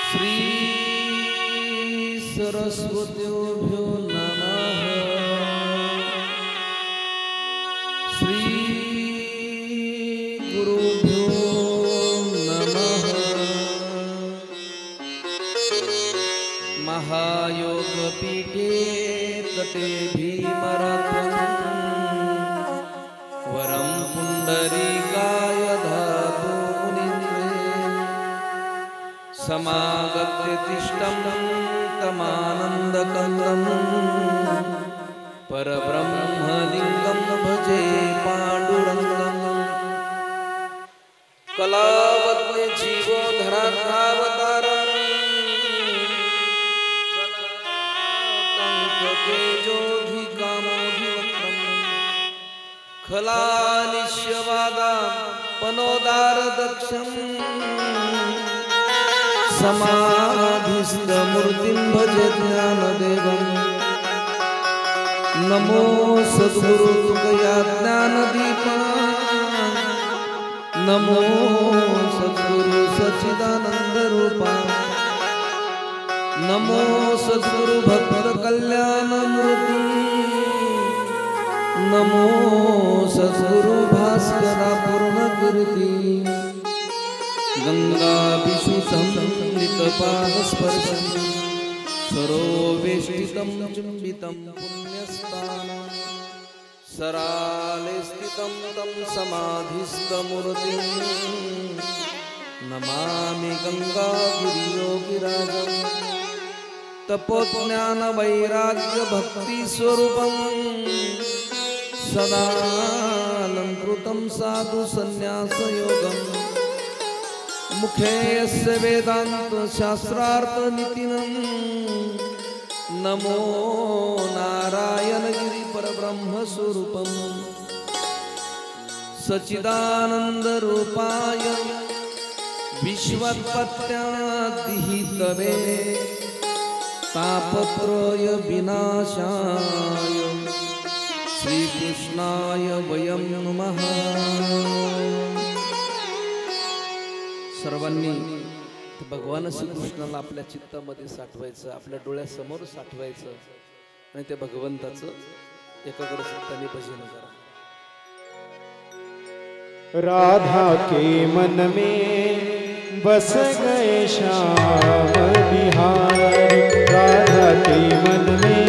श्री सरस्वत्योभ्यो नमः। श्री गुरुभ्यो नमः। महायोगपीठे तटे भीमरथं वरं पुंडरीकाय धातु समागत्य तिष्ठं तमानन्दकन्दं परब्रह्मलिङ्गं भजे पाण्डुरङ्गं। कलावत्ने जीवोद्धरावतारं कलाकङ्कतेजोऽधिकामोऽधिवक्त्रं खलानिश्यवादापनोदारदक्षं समाधिस्थमूर्तिं भजे ज्ञानदेवं। नमो सद्गुरु तुकया ज्ञानदीपा। नमो सद्गुरु सच्चिदानंद रूपा। नमो सद्गुरु भक्त कल्याण मूर्ति। नमो सद्गुरु भास्करा पूर्ण कीर्ति। गंगा विशुद्धपादस्पर्शं सरोवेष्टितं चुम्बितं पुण्यस्थानं सराले स्थितं तं समाधिस्थमूर्तिं नमामि गंगागिरियोगिराजं। तपोज्ञान वैराग्य भक्ति स्वरूपं सदालंकृतं साधु संन्यास योगं। मुखे यस्य वेदांत शास्त्रार्थ नितिनं नमो नारायण गिरि परब्रह्म स्वरूपं सच्चिदानंद रूपाय विश्वोत्पत्त्यादिहेतवे तापत्रय विनाशाय श्रीकृष्णाय वयं नमः। सर्वांनी भगवान श्रीकृष्णाला आपल्या चित्तामध्ये साठवायचं, आपल्या डोळ्यासमोर साठवायचं आणि त्या भगवंताचं एकाग्र चित्ताने भजन करा। राधा के मन में बस गए श्याम बिहारी। राधा के मन में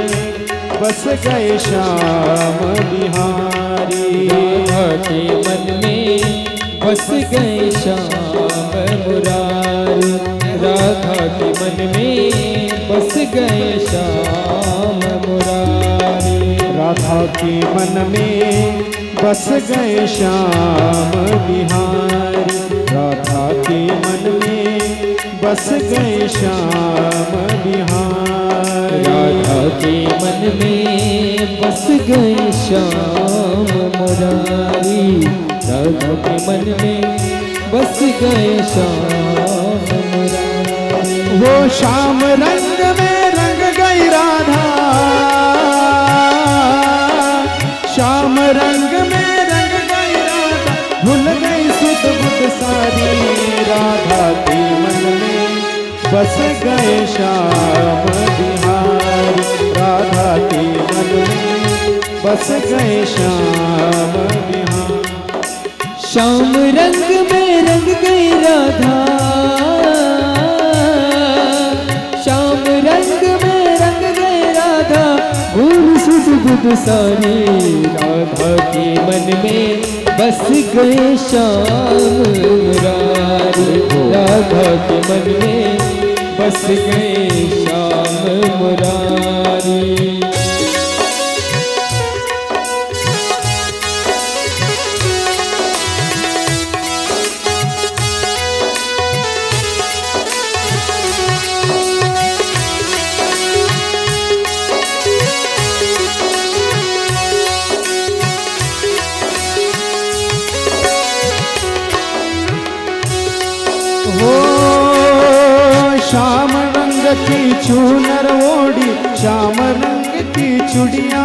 बस गए श्याम बिहारी। राधा के मन में बस गए श्याम मुरारी। राधा के मन में बस गए श्याम मुरारी। राधा के मन में बस गए श्याम बिहारी। राधा के मन में बस गए श्याम बिहारी। राधा के मन में बस गए श्याम मुरारी। राधा के मन में बस गए श्याम मुरारी। वो श्याम रंग में रंग गई राधा। श्याम रंग में रंग गई राधा। भूल गई सुध बुध सारी। राधा के मन में बस गए श्याम बिहारी। राधा के मन में बस गए श्याम बिहारी। श्याम रंग में रंग गई राधा। श्याम रंग में रंग गई राधा। भूल सुध बुध सारी। राधा के मन में बस गए श्याम मुरारी। राधा के मन में बस गए श्याम मुरारी। श्याम रंग की चूनर ओढ़ी। श्याम रंग की चूड़िया।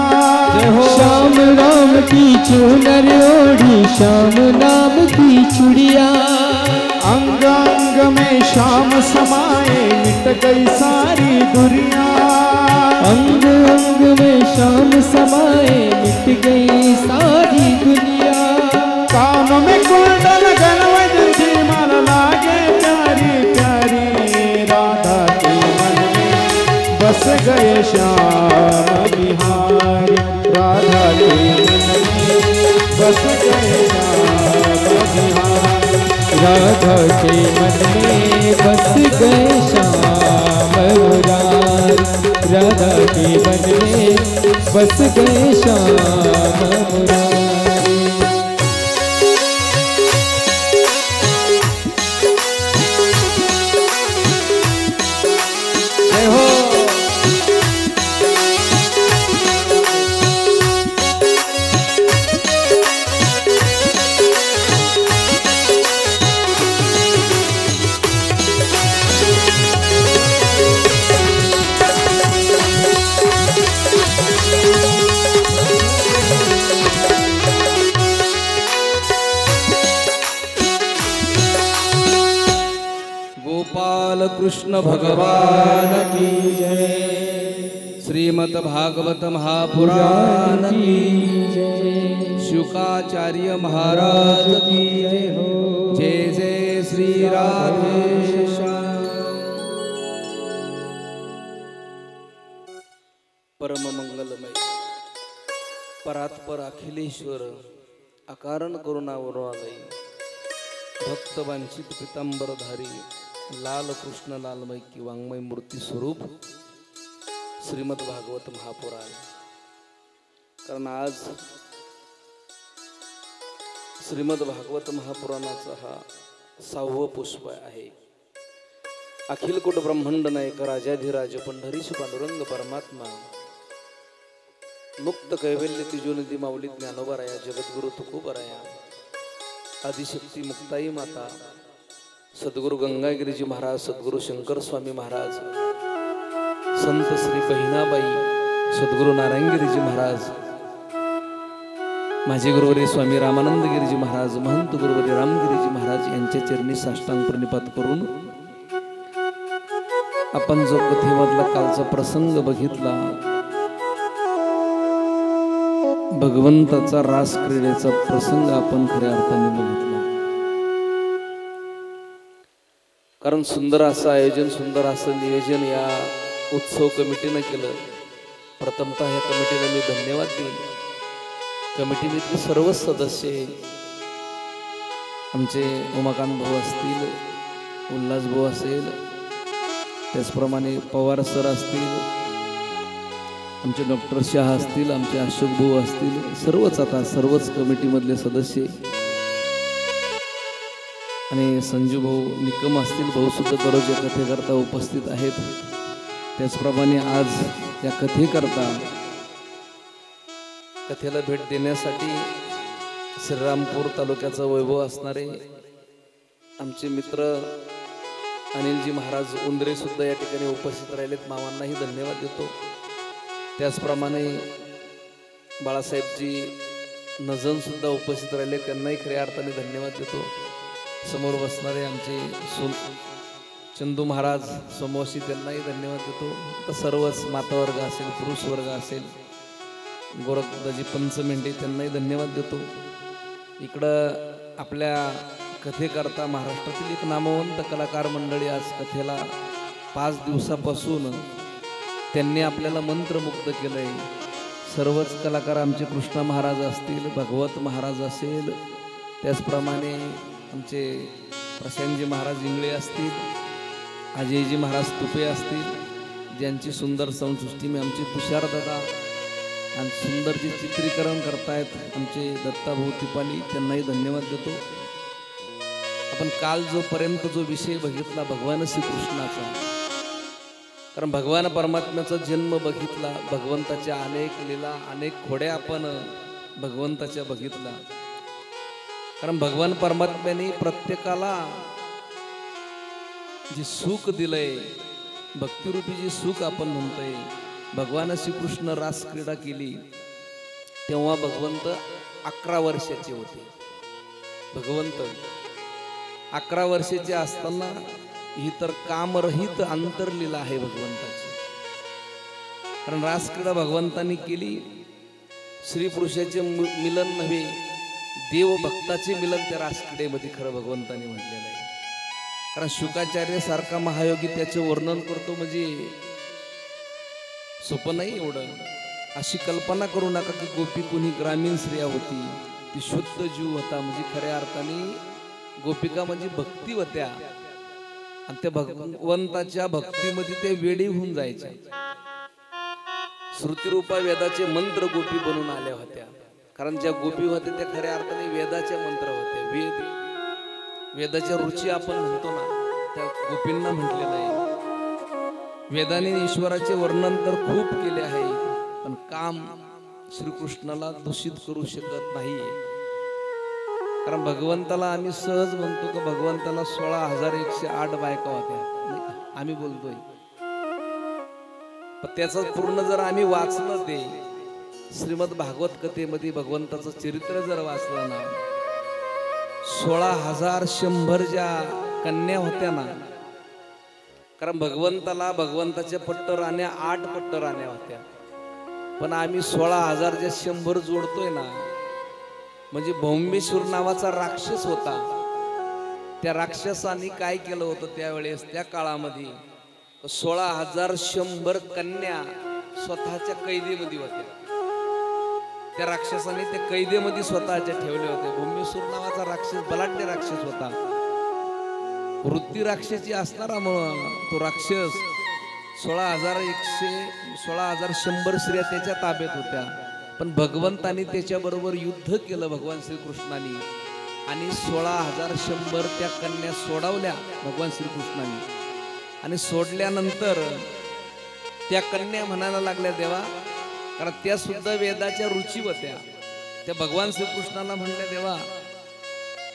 श्याम राम की चूनर ओढ़ी। श्याम नाम की चूड़िया। अंग अंग में श्याम समाए मिट गई सारी दुनिया। अंग अंग में श्याम समाए मिट गई सारी दुनिया। कानों में कुंडल गणवती मन लागे प्यारी प्यारी। राधा के मन में बस गए श्याम बिहारी। राधा के मन में बस गए श्याम बिहारी। राधा के मन में बस गए श्याम मुरारी। राधा के मन में बस गए श्याम मुरारी। जय हो। गोपाल कृष्ण भगवान की जय। श्रीमद् भागवत महापुराण की जय। शुकाचार्य महाराज की जय हो। जय जय श्री राधेश्याम। परम मंगलमय परात्पर अखिलेश्वर अकारण करुणावरालय भक्त वांछित पितांबरधारी लाल कृष्ण लालमय की वाङ्मय मूर्ती स्वरूप श्रीमद् भागवत महापुराण। कारण आज श्रीमद् भागवत महापुराणाचा हा 6वं पुष्प आहे। अखिल कोट ब्रह्मांड नायक राजाधिराज पंढरीश पांडुरंग परमात्मा मुक्त कैवल्य तिजोनिधी माऊली ज्ञानोबराया जगद्गुरु तुकोबराया आदिशक्ती मुक्ताई माता सद्गुरु गंगागिरीजी महाराज सद्गुरु शंकर स्वामी महाराज संत श्री बहिणाबाई सद्गुरु नारायणगिरीजी महाराज माझे गुरुवरी स्वामी रामानंद गिरीजी महाराज महंत गुरुवरी रामगिरीजी महाराज यांच्या चरणी साष्टांग प्रणिपात करून आपण जो कथेमधला कालचा प्रसंग बघितला भगवंताचा रास क्रीडेचा प्रसंग आपण खऱ्या अर्थाने बघितला। कारण सुंदर असं आयोजन सुंदर असं नियोजन या उत्सव कमिटीने केलं। प्रथमतः ह्या कमिटीला मी धन्यवाद देईन। कमिटीमधील सर्व सदस्य आमचे उमाकांत भाऊ असतील, उल्हास भाऊ असेल, त्याचप्रमाणे पवार सर असतील, आमचे डॉक्टर शाह असतील, आमचे अशोक भाऊ असतील, सर्वच कमिटीमधले सदस्य आणि संजू भाऊ निकम असतील, भाऊ सुद्धा दररोज या कथेकरता उपस्थित आहेत। त्याचप्रमाणे आज या कथेकरता कथेला भेट देण्यासाठी श्रीरामपूर तालुक्याचा वैभव असणारे आमचे मित्र अनिलजी महाराज उंदरे सुद्धा या ठिकाणी उपस्थित राहिलेत। मामांनाही धन्यवाद देतो। त्याचप्रमाणे बाळासाहेबजी नजन सुद्धा उपस्थित राहिले, त्यांनाही खऱ्या अर्थाने धन्यवाद देतो। समोर बसणारे आमचे चंदू महाराज सोमवशी त्यांनाही धन्यवाद देतो। तर सर्वच मातावर्ग असेल, पुरुष वर्ग असेल, गोरखदाजी पंचमेंढे त्यांनाही धन्यवाद देतो। इकडं आपल्या कथेकरता महाराष्ट्रातील एक नामवंत कलाकार मंडळी आज कथेला 5 दिवसापासून त्यांनी आपल्याला मंत्रमुग्ध केलंय। सर्वच कलाकार आमचे कृष्णा महाराज असतील, भगवत महाराज असेल, त्याचप्रमाणे आमचे प्रशांतजी महाराज इंगळे असतील, अजयजी महाराज तुपे असतील, ज्यांची सुंदर साऊंड मी आमचे तुषार दादा आणि सुंदर जे चित्रीकरण करतायत आमचे दत्ताभाऊ तिपाली, त्यांनाही धन्यवाद देतो। आपण काल जोपर्यंत जो विषय बघितला भगवान श्रीकृष्णाचा, कारण भगवान परमात्म्याचा जन्म बघितला, भगवंताच्या अनेक लीला अनेक खोड्या आपण भगवंताच्या बघितला। कारण भगवान परमात्म्याने प्रत्येकाला जे सुख दिलंय, भक्तिरूपी जे सुख आपण म्हणतोय, भगवान श्रीकृष्ण रास क्रीडा केली तेव्हा भगवंत 11 वर्षाचे होते। भगवंत 11 वर्षाचे असताना ही तर कामरहित अंतरलीला आहे भगवंताची. कारण रासक्रीडा भगवंतांनी केली, स्त्री पुरुषाचे मिलन नव्हे, देव भक्ताचे मिलन त्या रासक्रीडेमध्ये खरं भगवंतांनी म्हटलेलं आहे. कारण शुकाचार्य सारखा महायोगी त्याचे वर्णन करतो म्हणजे सोपं नाही एवढं. अशी कल्पना करू नका की गोपी कोणी ग्रामीण स्त्रिया होती, ती शुद्ध जीव होता. म्हणजे खऱ्या अर्थाने गोपिका म्हणजे भक्ती होत्या आणि त्या भगवंताच्या भक्तीमध्ये ते वेडी होऊन जायच्या. श्रुतिरूपा वेदाचे मंत्र गोपी बनून आल्या होत्या. कारण ज्या गोपी होत्या त्या खऱ्या अर्थाने वेदाचे मंत्र होते. वेदाच्या रुची आपण म्हणतो ना, त्या गोपींना म्हटलेलं आहे. वेदाने ईश्वराचे वर्णन तर खूप केले आहे, पण काम श्रीकृष्णाला दूषित करू शकत नाही. कारण भगवंताला आम्ही सहज म्हणतो की भगवंताला 16,108 बायका होत्या, आम्ही बोलतोय. पण त्याचं पूर्ण जर आम्ही वाचलं, ते श्रीमद भागवत कथेमध्ये भगवंताचं चरित्र जर वाचलं ना, 16,100 ज्या कन्या होत्या ना, कारण भगवंताला भगवंताच्या पट्टराण्या 8 पट्टराण्या होत्या. पण आम्ही 16,100 जोडतोय ना, म्हणजे भौमेश्वर नावाचा राक्षस होता. त्या राक्षसाने काय केलं होतं त्यावेळेस, त्या काळामध्ये 16,100 कन्या स्वतःच्या कैदेमध्ये होत्या. त्या राक्षसाने त्या कैदेमध्ये स्वतःच्या ठेवले होते. भौमेश्वर नावाचा राक्षस बलाढ्य राक्षस होता. वृत्ती राक्षसी असणारा म्हणून तो राक्षस 16,100 स्त्रिया त्याच्या ताब्यात होत्या. पण भगवंतानी त्याच्याबरोबर युद्ध केलं, भगवान श्रीकृष्णाने, आणि 16,100 त्या कन्या सोडवल्या भगवान श्रीकृष्णाने. आणि सोडल्यानंतर त्या कन्या म्हणायला लागल्या देवा, कारण त्या सुद्धा वेदाच्या रुची होत्या. त्या भगवान श्रीकृष्णाला म्हणल्या देवा,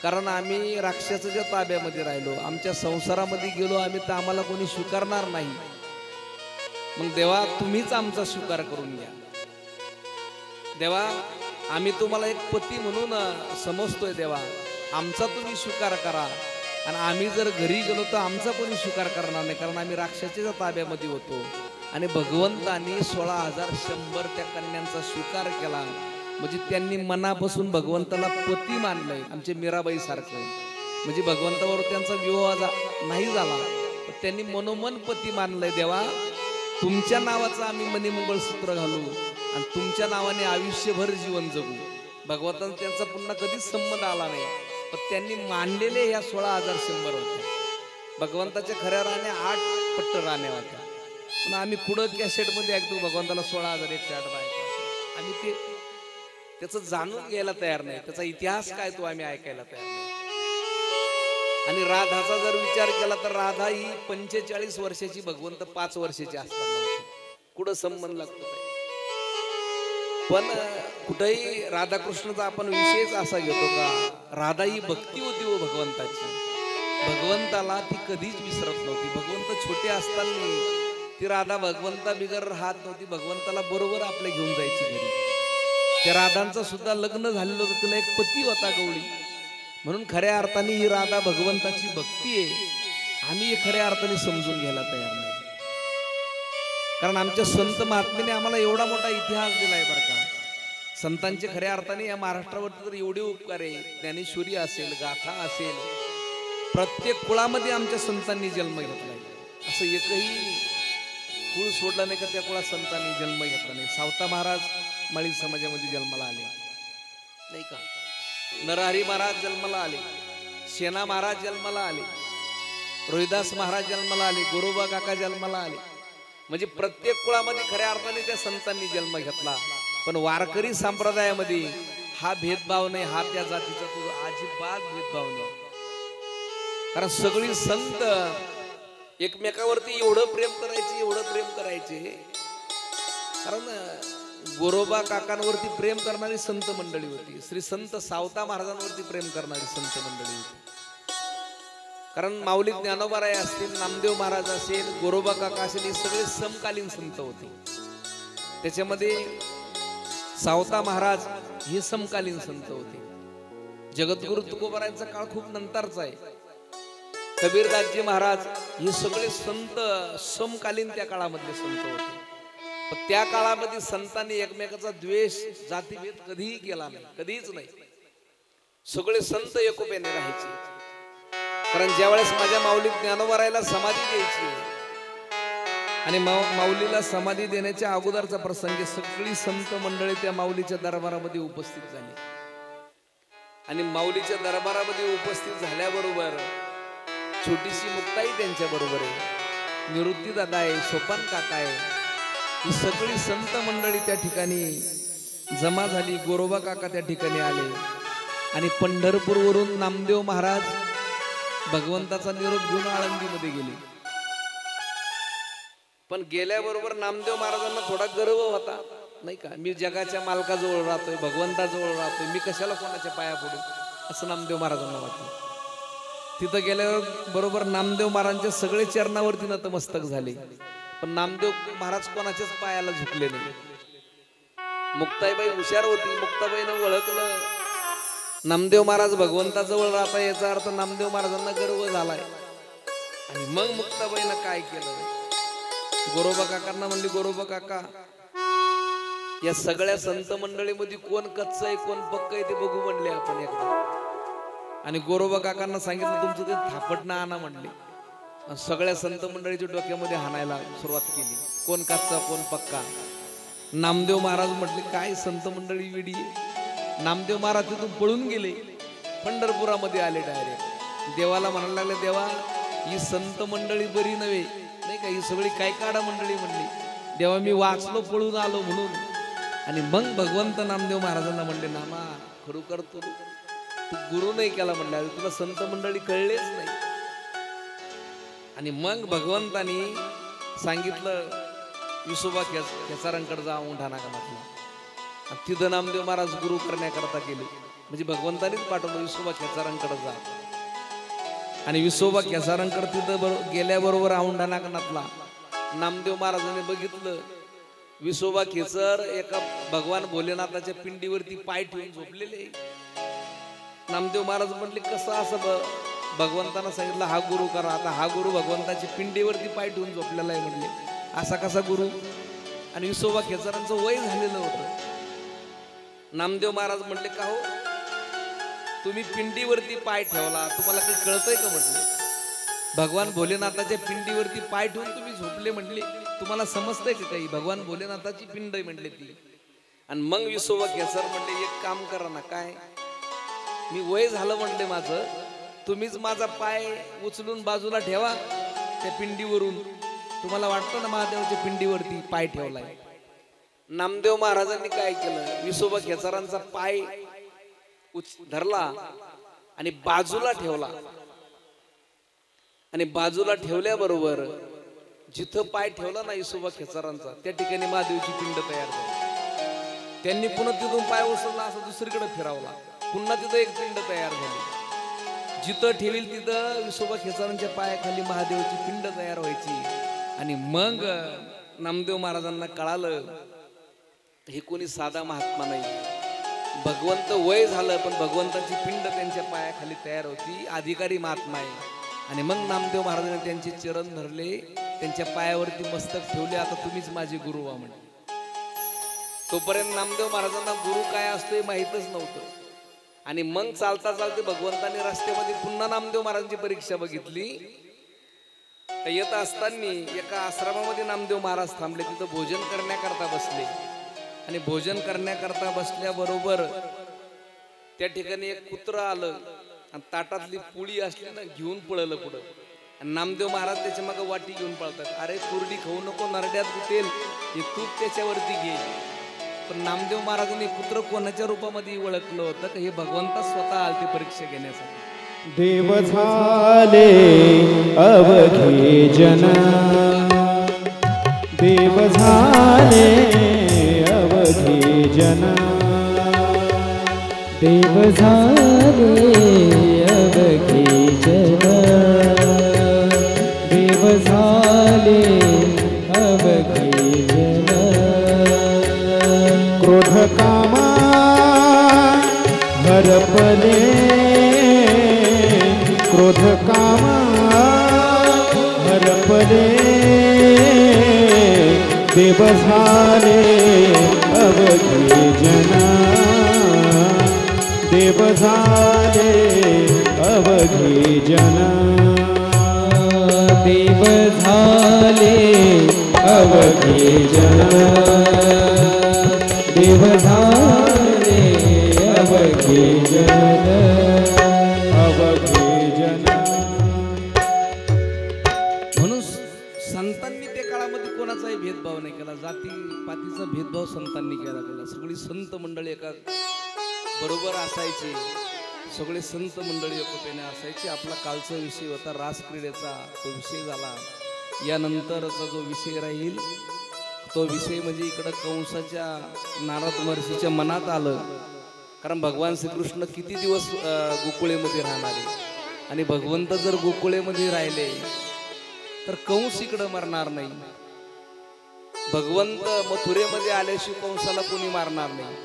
कारण आम्ही राक्षसाच्या ताब्यामध्ये राहिलो, आमच्या संसारामध्ये गेलो आम्ही, तर आम्हाला कोणी स्वीकारणार नाही. मग देवा तुम्हीच आमचा स्वीकार करून घ्या. देवा आम्ही तुम्हाला एक पती म्हणून समजतोय, देवा आमचा तुम्ही स्वीकार करा. आणि आम्ही जर घरी गेलो तर आमचा कोणी स्वीकार करणार नाही, कारण आम्ही राक्षसाच्या ताब्यामध्ये होतो. आणि भगवंतांनी 16,100 त्या कन्यांचा स्वीकार केला. म्हणजे त्यांनी मनापासून भगवंताला पती मानलंय, आमचे मीराबाई सारखं. म्हणजे भगवंताबरोबर त्यांचा विवाह नाही झाला, पण त्यांनी मनोमन पती मानलंय. देवा तुमच्या नावाचं आम्ही मणिमंगळसूत्र घालू आणि तुमच्या नावाने आयुष्यभर जीवन जगू. भगवंतांचा त्यांचा पुन्हा कधीच संबंध आला नाही, पण त्यांनी मानलेले ह्या 16,100 होत्या. भगवंताच्या खऱ्या राण्या 8 पट्ट राण्या होत्या. पण आम्ही कुठं कॅसेटमध्ये ऐकतो भगवंताला 16,108 बायका. आम्ही त्याचं जाणून घ्यायला तयार नाही, त्याचा इतिहास काय तो आम्ही ऐकायला तयार नाही. आणि राधाचा जर विचार केला तर राधा ही 45 वर्षाची, भगवंत 5 वर्षाची असताना होती. कुठं संबंध लागतो. पण कुठेही राधाकृष्णाचा आपण विषयच असा घेतो का, राधा ही भक्ती होती व भगवंताची. भगवंताला ती कधीच विसरत नव्हती. भगवंत छोटे असताना ती राधा भगवंता बिगर राहत नव्हती, भगवंताला बरोबर आपले घेऊन जायची घरी. त्या राधांचं सुद्धा लग्न झालेलं होतं, तिला एक पती होता गवळी. म्हणून खऱ्या अर्थाने ही राधा भगवंताची भक्ती आहे. आम्ही खऱ्या अर्थाने समजून घ्यायला तयार नाही. कारण आमच्या संत महात्म्याने आम्हाला एवढा मोठा इतिहास दिलाय बरं का. संतांचे खऱ्या अर्थाने या महाराष्ट्रावरती तर एवढे उपकार आहे. ज्ञानेश्वरी असेल, गाथा असेल, प्रत्येक कुळामध्ये आमच्या संतांनी जन्म घेतलाय. असं एकही कुळ सोडला नाही का त्या कुळात संतांनी जन्म घेतला नाही. सावता महाराज माळी समाजामध्ये जन्माला आले नाही का, नरहरी महाराज जन्माला आले, सेना महाराज जन्माला आले, रोहिदास महाराज जन्माला आले, गोरोबा काका जन्माला आले. म्हणजे प्रत्येक कुळामध्ये खऱ्या अर्थाने त्या संतांनी जन्म घेतला. पण वारकरी संप्रदायामध्ये हा भेदभाव नाही, हा त्या जातीचा तुझा अजिबात भेदभाव नाही. कारण सगळी संत एकमेकावरती एवढं प्रेम करायचे. कारण गोरोबा काकांवरती प्रेम करणारी संत मंडळी होती, श्री संत सावता महाराजांवरती प्रेम करणारी संत मंडळी होती. कारण माऊली ज्ञानोबाराय असतील, नामदेव महाराज असेल, गोरोबा काका असेल, हे सगळे समकालीन संत होते. त्याच्यामध्ये सावता महाराज हे समकालीन संत होते. जगद्गुरु तुकोबारायांचा काळ खूप नंतरचा आहे. कबीरदासजी महाराज हे सगळे संत समकालीन त्या काळामधले संत होते. पण त्या काळामध्ये संतांनी एकमेकाचा द्वेष जातीभेद कधीही केला नाही, कधीच नाही. सगळे संत एकोप्याने राहायचे. कारण ज्यावेळेस माझ्या माऊलीत ज्ञानोबा समाधी द्यायची आणि माऊलीला समाधी देण्याच्या अगोदरचा प्रसंग सगळी संत मंडळी त्या माऊलीच्या दरबारामध्ये उपस्थित झाली. आणि माऊलीच्या दरबारामध्ये उपस्थित झाल्याबरोबर छोटीशी मुक्ताई त्यांच्या बरोबर आहे, निवृत्ती दादा आहे, सोपान काका आहे, ही सगळी संत मंडळी त्या ठिकाणी जमा झाली. गोरोबा काका त्या ठिकाणी आले आणि पंढरपूरवरून नामदेव महाराज भगवंताचा निरोप घेऊन आळंदीमध्ये गेले. पण गेल्याबरोबर नामदेव महाराजांना थोडा गर्व होता, नाही का, मी जगाच्या मालकाजवळ राहतोय, भगवंताजवळ राहतोय, मी कशाला कोणाच्या पाया पडू, असं नामदेव महाराजांना वाटलं. तिथं गेल्यावर बरोबर नामदेव महाराजांच्या सगळे चरणावरती नतमस्तक झाले. पण नामदेव महाराज कोणाच्याच पायाला झुकले नाही. मुक्ताईबाई हुशार होती, मुक्ताबाईनं ओळखलं नामदेव महाराज भगवंताजवळ राहता, याचा अर्थ नामदेव महाराजांना गर्व झालाय. आणि मग मुक्ताबाईनं काय केलं, गोरोबा काकांना म्हणली, गोरोबा काका या सगळ्या संत मंडळीमध्ये कोण कच्च आहे कोण पक्क आहे ते बघू म्हणले आपण एकदा. आणि गोरोबा काकांना सांगितलं तुमचं ते थापटणं आणा म्हणले. सगळ्या संत मंडळीच्या डोक्यामध्ये हाणायला सुरुवात केली, कोण कच्चा कोण पक्का. नामदेव महाराज म्हटले काय संत मंडळी वेडी. नामदेव महाराज तिथून पळून गेले, पंढरपुरामध्ये आले डायरेक्ट. देवाला म्हणायला लागले, देवा ही संत मंडळी बरी नव्हे, नाही का, ही सगळी काय काढा मंडळी म्हणली. देवा मी वाचलो पळून आलो म्हणून. आणि मग भगवंत नामदेव महाराजांना म्हणले, नामा खरोखर तू गुरु नाही केला म्हणले, तुला संत मंडळी कळलेच नाही. आणि मग भगवंतानी सांगितलं विसोबा केसारांकडे जा उंढाणा कामातला. तिथं नामदेव महाराज गुरु करण्याकरता गेले, म्हणजे भगवंतानीच पाठवलं विसोबा केसारांकडे जा. आणि विसोबा केसारांकडे तिथं गेल्याबरोबर औंढा नागनाथला नामदेव महाराजांनी बघितलं विसोबा खेचर एका भगवान भोलेनाथाच्या पिंडीवरती पाय ठेवून झोपलेले. नामदेव महाराज म्हटले कसं असं, भगवंतानं सांगितलं हा गुरु करा. आता हा गुरु भगवंताच्या पिंडीवरती पाय ठेवून झोपलेला आहे म्हणले, असा कसा गुरु. आणि विसोबा खेचरांचं वय झालेलं होतं. नामदेव महाराज म्हटले का हो तुम्ही पिंडीवरती पाय ठेवला, तुम्हाला काही कळतंय का म्हटले. भगवान भोलेनाथाच्या पिंडीवरती पाय ठेवून तुम्ही झोपले म्हटले, तुम्हाला समजतंय का काही, भगवान भोलेनाथाची पिंड आहे म्हटले ती. आणि मग विसोबा खेचर म्हणले एक काम करा ना, काय मी वय झालं म्हणले माझं, तुम्हीच माझा पाय उचलून बाजूला ठेवा त्या पिंडीवरून. तुम्हाला वाटतं ना महादेवाच्या पिंडीवरती पाय ठेवलाय. नामदेव महाराजांनी काय केलं, विसोबा खेचरांचा पाय धरला आणि बाजूला ठेवला. आणि बाजूला ठेवल्याबरोबर जिथं पाय ठेवला ना विसोबा खेचरांचा, त्या ठिकाणी महादेवची पिंड तयार झाली. त्यांनी पुन्हा तिथून पाय उचलला, असं दुसरीकडे फिरवला, पुन्हा तिथं एक पिंड तयार झाली. जिथं ठेवील तिथं विसोबा खेचरांच्या पायाखाली महादेवची पिंड तयार व्हायची. आणि मग नामदेव महाराजांना कळालं हे कोणी साधा महात्मा नाही, भगवंत वय झालं पण भगवंताची पिंड त्यांच्या पायाखाली तयार होती, अधिकारी महात्मा आहे. आणि मग नामदेव महाराजांनी त्यांचे चरण धरले, त्यांच्या पायावरती मस्तक ठेवले, आता तुम्हीच माझे गुरु व्हा म्हणजे. तोपर्यंत नामदेव महाराजांना गुरु काय असतो माहीतच नव्हतं. आणि मग चालता चालते भगवंतांनी रस्त्यामध्ये पुन्हा नामदेव महाराजांची परीक्षा बघितली. येत असताना एका आश्रमामध्ये नामदेव महाराज थांबले, तिथं भोजन करण्याकरता बसले. आणि भोजन करण्याकरता बसल्याबरोबर त्या ठिकाणी एक कुत्र आलं आणि ताटातली पोळी असली ना घेऊन पळलं पुढं. आणि नामदेव महाराज त्याच्या मागे वाटी घेऊन पळतात, अरे कुरडी खाऊ नको, नरड्यात गुतेल, हे तूप त्याच्यावरती घे. पण नामदेव महाराजांनी कुत्र कोणाच्या रूपामध्ये ओळखलं होतं का हे भगवंता स्वतः आलते परीक्षा घेण्यासाठी. देव झाले अवघे जन, देव झाले अवघे जन, देव झाले अवघे जन, देव झाले अवघे जन. क्रोध कामा हरपले, क्रोध कामा पाठवले देव झाले अवघे जना देव झाले अवघे जना देव झाले अवघे जना देव झाले अवघे जन अवघे जना. म्हणून संतांनी त्या काळामध्ये कोणाचाही भेदभाव नाही केला. जाती पातीचा भेदभाव संतांनी केला. सगळी संत मंडळी एका बरोबर असायची. सगळे संत मंडळी एकोप्याने असायची. आपला कालचा विषय होता रासक्रीडेचा, तो विषय झाला. यानंतरचा जो विषय राहील तो विषय म्हणजे इकडं कंसाच्या नारद महर्षीच्या मनात आलं. कारण भगवान श्रीकृष्ण किती दिवस गोकुळेमध्ये राहणार आहे आणि भगवंत जर गोकुळेमध्ये राहिले तर कंस इकडं मरणार नाही. भगवंत मथुरेमध्ये आल्याशिवाय कंसाला कोणी मारणार नाही.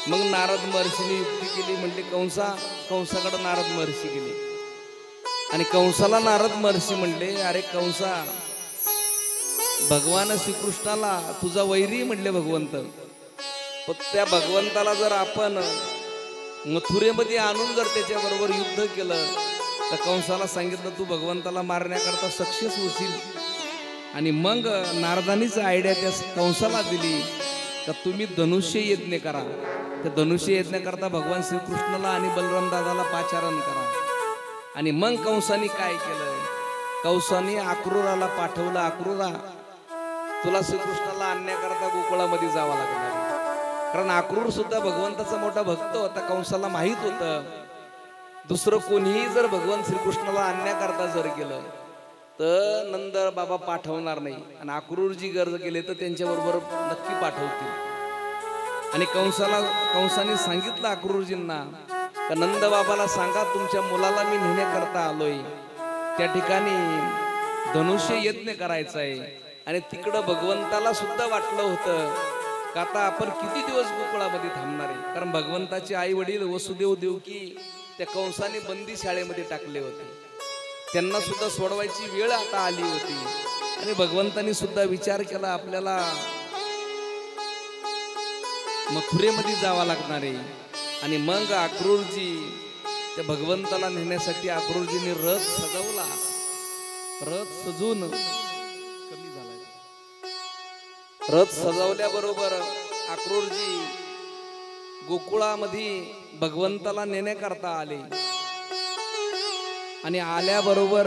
मग नारद महर्षीने युक्ती केली, म्हणजे कंसाकडे नारद महर्षी गेले आणि कंसाला नारद महर्षी म्हणले, अरे कंसा, भगवान श्रीकृष्णाला तुझा वैरी म्हणले भगवंत, पण त्या भगवंताला जर आपण मथुरेमध्ये आणून जर त्याच्याबरोबर युद्ध केलं तर कंसाला सांगितलं तू भगवंताला मारण्याकरता सक्सेस होशील. आणि मग नारदानीच आयडिया त्या कंसाला दिली तर तुम्ही धनुष्य यज्ञ करा. त्या धनुष्य यज्ञ करता भगवान श्रीकृष्णाला आणि बलराम दादाला पाचारण करा. आणि मग कंसाने काय केलं, कंसाने अक्रूराला पाठवलं, अक्रूरा तुला श्रीकृष्णाला आणण्याकरता गोकुळामध्ये जावं लागणार. कारण अक्रूर सुद्धा भगवंताचा मोठा भक्त होता. कंसाला माहित होतं दुसरं कोणीही जर भगवान श्रीकृष्णाला आणण्याकरता जर गेलं तर नंद बाबा पाठवणार नाही आणि अक्रूरजी गरज गेले तर त्यांच्याबरोबर नक्की पाठवतील. आणि कंसाने सांगितलं अक्रूरजींना का नंद बाबाला सांगा तुमच्या मुलाला मी नेण्याकरता आलोय, त्या ठिकाणी धनुष्य यज्ञ करायचा आहे. आणि तिकडं भगवंताला सुद्धा वाटलं होतं का आता आपण किती दिवस गोकुळामध्ये थांबणार आहे. कारण भगवंताचे आई वडील वसुदेव देवकी त्या कंसाने बंदी शाळेमध्ये टाकले होते. त्यांना सुद्धा सोडवायची वेळ आता आली होती. आणि भगवंतानी सुद्धा विचार केला आपल्याला मथुरेमध्ये जावं लागणार आहे. आणि मग अक्रूरजी त्या भगवंताला नेण्यासाठी अक्रूरजीने रथ सजवला. रथ सजून कमी झाला. रथ सजवल्याबरोबर अक्रूरजी गोकुळामध्ये भगवंताला नेण्याकरता आले. आणि आल्याबरोबर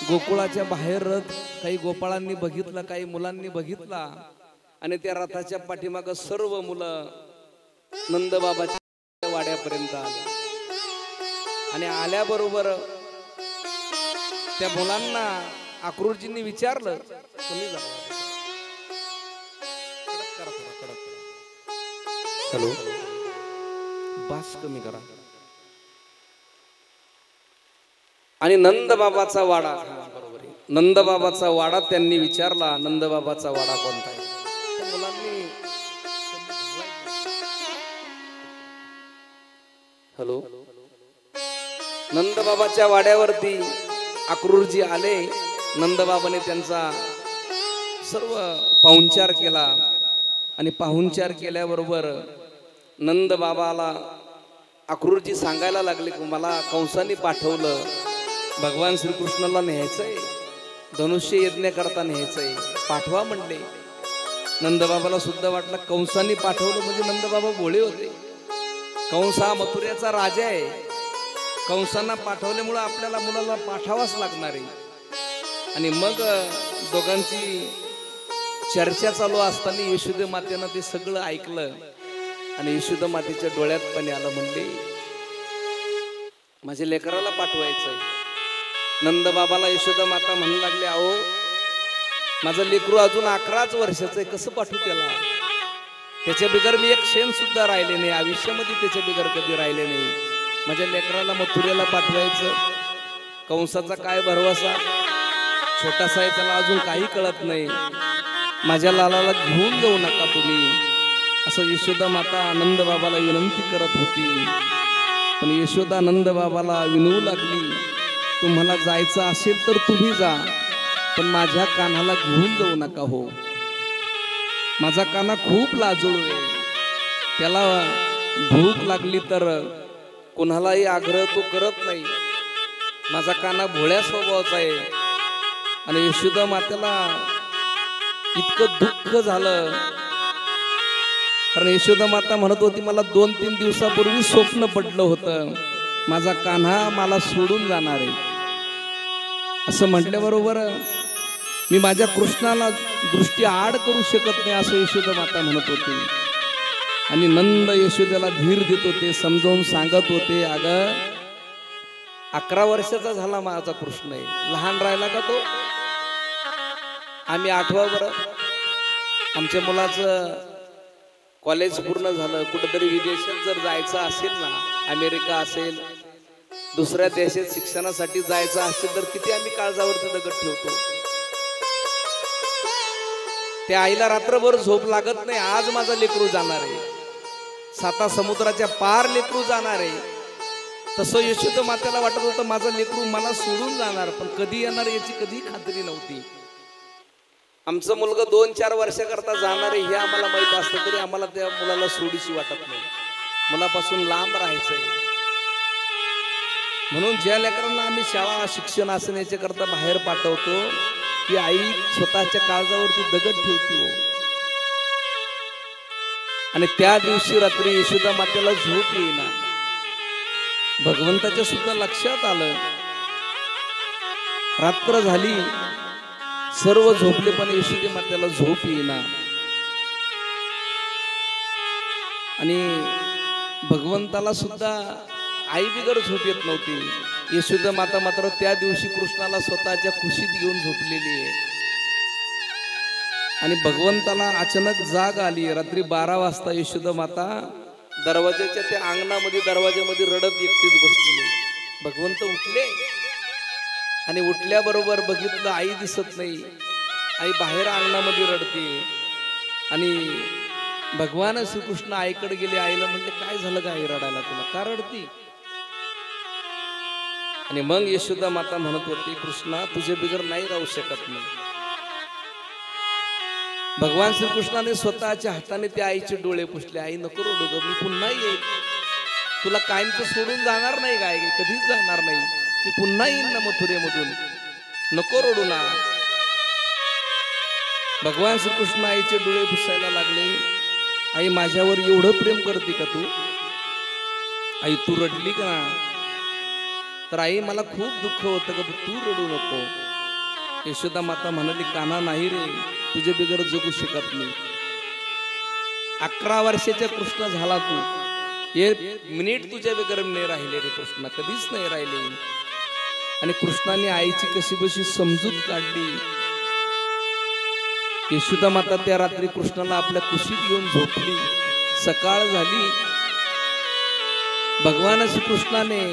गोकुळाच्या बाहेर रथ काही गोपाळांनी बघितला, काही मुलांनी बघितला. आणि त्या रथाच्या पाठीमागं सर्व मुलं नंदबाबाच्या वाड्यापर्यंत आले. आणि आल्याबरोबर त्या मुलांना अक्रूरजींनी विचारलं, कमी झालं, हॅलो, बास कमी करा. आणि नंदबाबाचा वाडा, बरोबर आहे, नंदबाबाचा वाडा त्यांनी विचारला, नंदबाबाचा वाडा कोणता आहे. त्या मुलांनी, हॅलो, नंदबाबाच्या वाड्यावरती अक्रूरजी आले. नंदबाबाने त्यांचा सर्व पाहुणचार केला. आणि पाहुणचार केल्याबरोबर नंदबाबाला अक्रूरजी सांगायला लागले की मला कंसाने पाठवलं, भगवान श्रीकृष्णाला न्यायचंय, धनुष्य यज्ञ करता न्यायचंय, पाठवा म्हणले. नंदबाबाला सुद्धा वाटलं कंसाने पाठवलं म्हणजे नंदबाबा भोळे होते. कंस हा मथुरेचा राजा आहे, कंसांना पाठवल्यामुळं आपल्याला मुलाला पाठवाच लागणार आहे. आणि मग दोघांची चर्चा चालू असताना यशोदा मातेनं ते सगळं ऐकलं. आणि यशोदा मातेच्या डोळ्यात पाणी आलं, म्हणले माझ्या लेकराला पाठवायचंय. नंदबाबाला यशोदा माता म्हणू लागले, अहो माझं लेकरू अजून 11च वर्षाचं आहे, कसं पाठवू त्याला, त्याच्या बिगर मी एक शेण सुद्धा राहिले नाही, आयुष्यामध्ये त्याच्या बिगर कधी राहिले नाही. माझ्या लेकराला मथुरेला पाठवायचं, कंसाचा काय भरवसा, छोटासा आहे, त्याला अजून काही कळत नाही, माझ्या लालाला घेऊन जाऊ नका तुम्ही, असं यशोदा माता नंदबाबाला विनंती करत होती. पण यशोदा नंदबाबाला विनवू लागली, तुम्हाला जायचं असेल तर तुम्ही जा, पण माझ्या कानाला घेऊन जाऊ नका हो. माझा काना खूप लाजळू आहे. त्याला भूक लागली तर कोणालाही आग्रह तो करत नाही. माझा काना भोळ्या स्वभावाचा आहे. आणि यशोदा मातेला इतकं दुःख झालं, कारण यशोदा माता म्हणत होती मला 2-3 दिवसापूर्वी स्वप्न पडलं होतं, माझा कान्हा मला सोडून जाणार आहे. असं म्हटल्याबरोबर मी माझ्या कृष्णाला दृष्टी आड करू शकत नाही असं यशोदा माता म्हणत होती. आणि नंद यशोदेला धीर देत होते, समजावून सांगत होते, अगं 11 वर्षाचा झाला माझा कृष्ण आहे, लहान राहिला का तो? आम्ही 8वा बरं. आमच्या मुलाचं कॉलेज पूर्ण झालं, कुठेतरी विदेशात जर जायचं असेल ना, अमेरिका असेल, दुसऱ्या देशात शिक्षणासाठी जायचं असेल तर किती आम्ही काळजावरती दगड ठेवतो. त्या आईला रात्रभर झोप लागत नाही, आज माझा लेकरू जाणार आहे, 7 समुद्राच्या पार लेकरू जाणार आहे. तसं यशोदा मातेला वाटत होतं माझं लेकरू मला सोडून जाणार, पण कधी येणार याची कधी खात्री नव्हती. आमचं मुलगा 2-4 वर्षाकरता जाणार आहे हे आम्हाला माहित असतं, तरी आम्हाला त्या मुलाला सोडीशी वाटत नाही, मुलापासून लांब राहायचंय. म्हणून ज्या लेकरांना आम्ही शाळा शिक्षण असं याच्या करता बाहेर पाठवतो, ती आई स्वतःच्या काळजावरती दगड ठेवती हो. आणि त्या दिवशी रात्री यशोदा मातेला झोप येईना. भगवंताच्या सुद्धा लक्षात आलं, रात्र झाली, सर्व झोपले, पण यशोदा मातेला झोप येईना. आणि भगवंताला सुद्धा आई बिगर झोप येत नव्हती. यशोदा माता मात्र त्या दिवशी कृष्णाला स्वतःच्या कुशीत घेऊन झोपलेली आहे. आणि भगवंताला अचानक जाग आली. रात्री 12 वाजता यशोदा माता दरवाजाच्या त्या अंगणामध्ये दरवाजामध्ये रडत एकटीच बसली. भगवंत उठले आणि उठल्याबरोबर बघितलं आई दिसत नाही. आई बाहेर अंगणामध्ये रडते. आणि भगवान श्रीकृष्ण आईकडे गेले. आईला म्हणले काय झालं का आई रडायला, तुला का रडती? आणि मग यशोदा माता म्हणत होती, कृष्णा तुझे बिगर नाही राहू शकत नाही. भगवान श्रीकृष्णाने स्वतःच्या हाताने त्या आईचे डोळे पुसले. आई नको रडू ग, मी पुन्हा येईल, तुला कायमचं सोडून जाणार नाही काय, कधीच जाणार नाही, मी पुन्हा येईन ना मथुरेमधून, नको रडू ना. भगवान श्रीकृष्ण आईचे डोळे पुसायला लागले. आई माझ्यावर एवढं प्रेम करते का तू? आई तू रडली का? तर आई मला खूप दुःख होतं का, तू रडू नको. यशोदा माता म्हणाली, कान्हा नाही रे, तुझे बिगर जगू शकत नाही. 11 वर्षाचा कृष्ण झाला तू, 1 मिनिट तुझ्या बिगर नाही राहिले रे कृष्ण, कधीच नाही राहिले. आणि कृष्णाने आईची कशी बशी समजूत काढली. यशोदा माता त्या रात्री कृष्णाला आपल्या कुशीत घेऊन झोपली. सकाळ झाली. भगवान श्रीकृष्णाने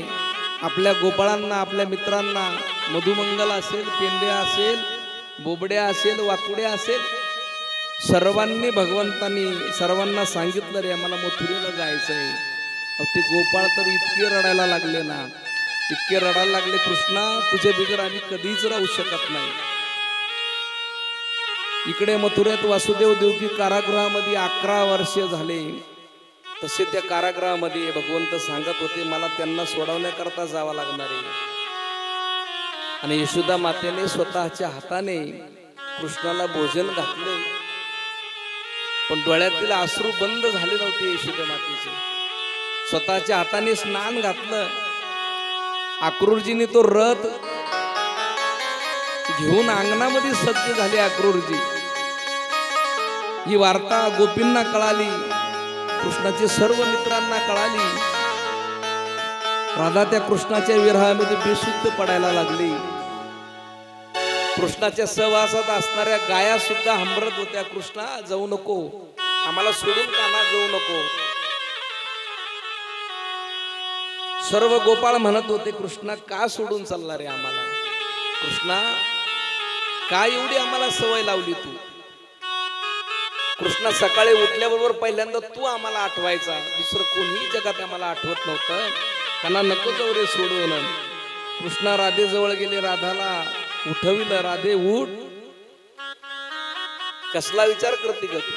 आपल्या गोपाळांना, आपल्या मित्रांना, मधुमंगल असेल, पेंड्या असेल, बोबड्या असेल, वाकुड्या असेल, सर्वांनी भगवंतांनी सर्वांना सांगितलं रे आम्हाला मथुरेला जायचंय. ते गोपाळ तर इतके रडायला लागले ना, इतके रडायला लागले, कृष्णा तुझ्या बिगर आम्ही कधीच राहू शकत नाही. इकडे मथुरेत वासुदेव देवकी कारागृहामध्ये 11 वर्ष झाले. तसे त्या कारागृहामध्ये भगवंत सांगत होते मला त्यांना सोडवण्याकरता जावं लागणार आहे. आणि यशोदा मातेने स्वतःच्या हाताने कृष्णाला भोजन घातले, पण डोळ्यातील अश्रू बंद झाले नव्हते यशोदा मातेचे. स्वतःच्या हाताने स्नान घातलं. अक्रूरजीने तो रथ घेऊन अंगणामध्ये सज्ज झाले. अक्रूरजी ही वार्ता गोपींना कळाली, कृष्णाचे सर्व मित्रांना कळाली. राधा त्या कृष्णाच्या विरहामध्ये बेशुद्ध पडायला लागली. कृष्णाच्या सहवासात असणाऱ्या गाया सुद्धा हंबरत होत्या, कृष्णा जाऊ नको, आम्हाला सोडून कान्हा जाऊ नको. सर्व गोपाळ म्हणत होते, कृष्णा का सोडून चालला रे आम्हाला? कृष्णा का एवढी आम्हाला सवय लावली तू? कृष्णा सकाळी उठल्याबरोबर पहिल्यांदा तू आम्हाला आठवायचा, दुसरं कोणीही जगात आम्हाला आठवत नव्हतं. कान्हा नको जाऊ रे सोडून. कृष्णा राधेजवळ गेले, राधाला उठविलं राधे उठ, कसला विचार करते ग तू?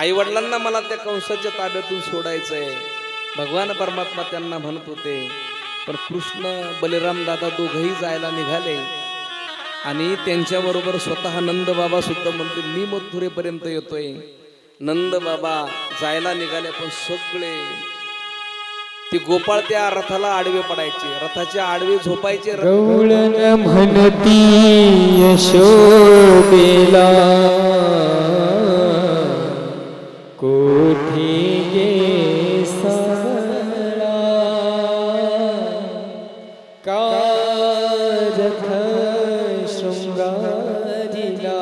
आई वडिलांना मला त्या कंसाच्या ताब्यातून सोडायचंय. भगवान परमात्मा त्यांना म्हणत होते, पण कृष्ण बलिराम दादा दोघही जायला निघाले आणि त्यांच्याबरोबर स्वतः नंद बाबा सुद्धा म्हणते मी मथुरेपर्यंत येतोय. नंद बाबा जायला निघाले, पण सगळे ते गोपाळ त्या रथाला आडवे पडायचे, रथाच्या आडवे झोपायचे. गवळण म्हणती यशोदेला कोठी गे सावळा का रथ शृंगारिला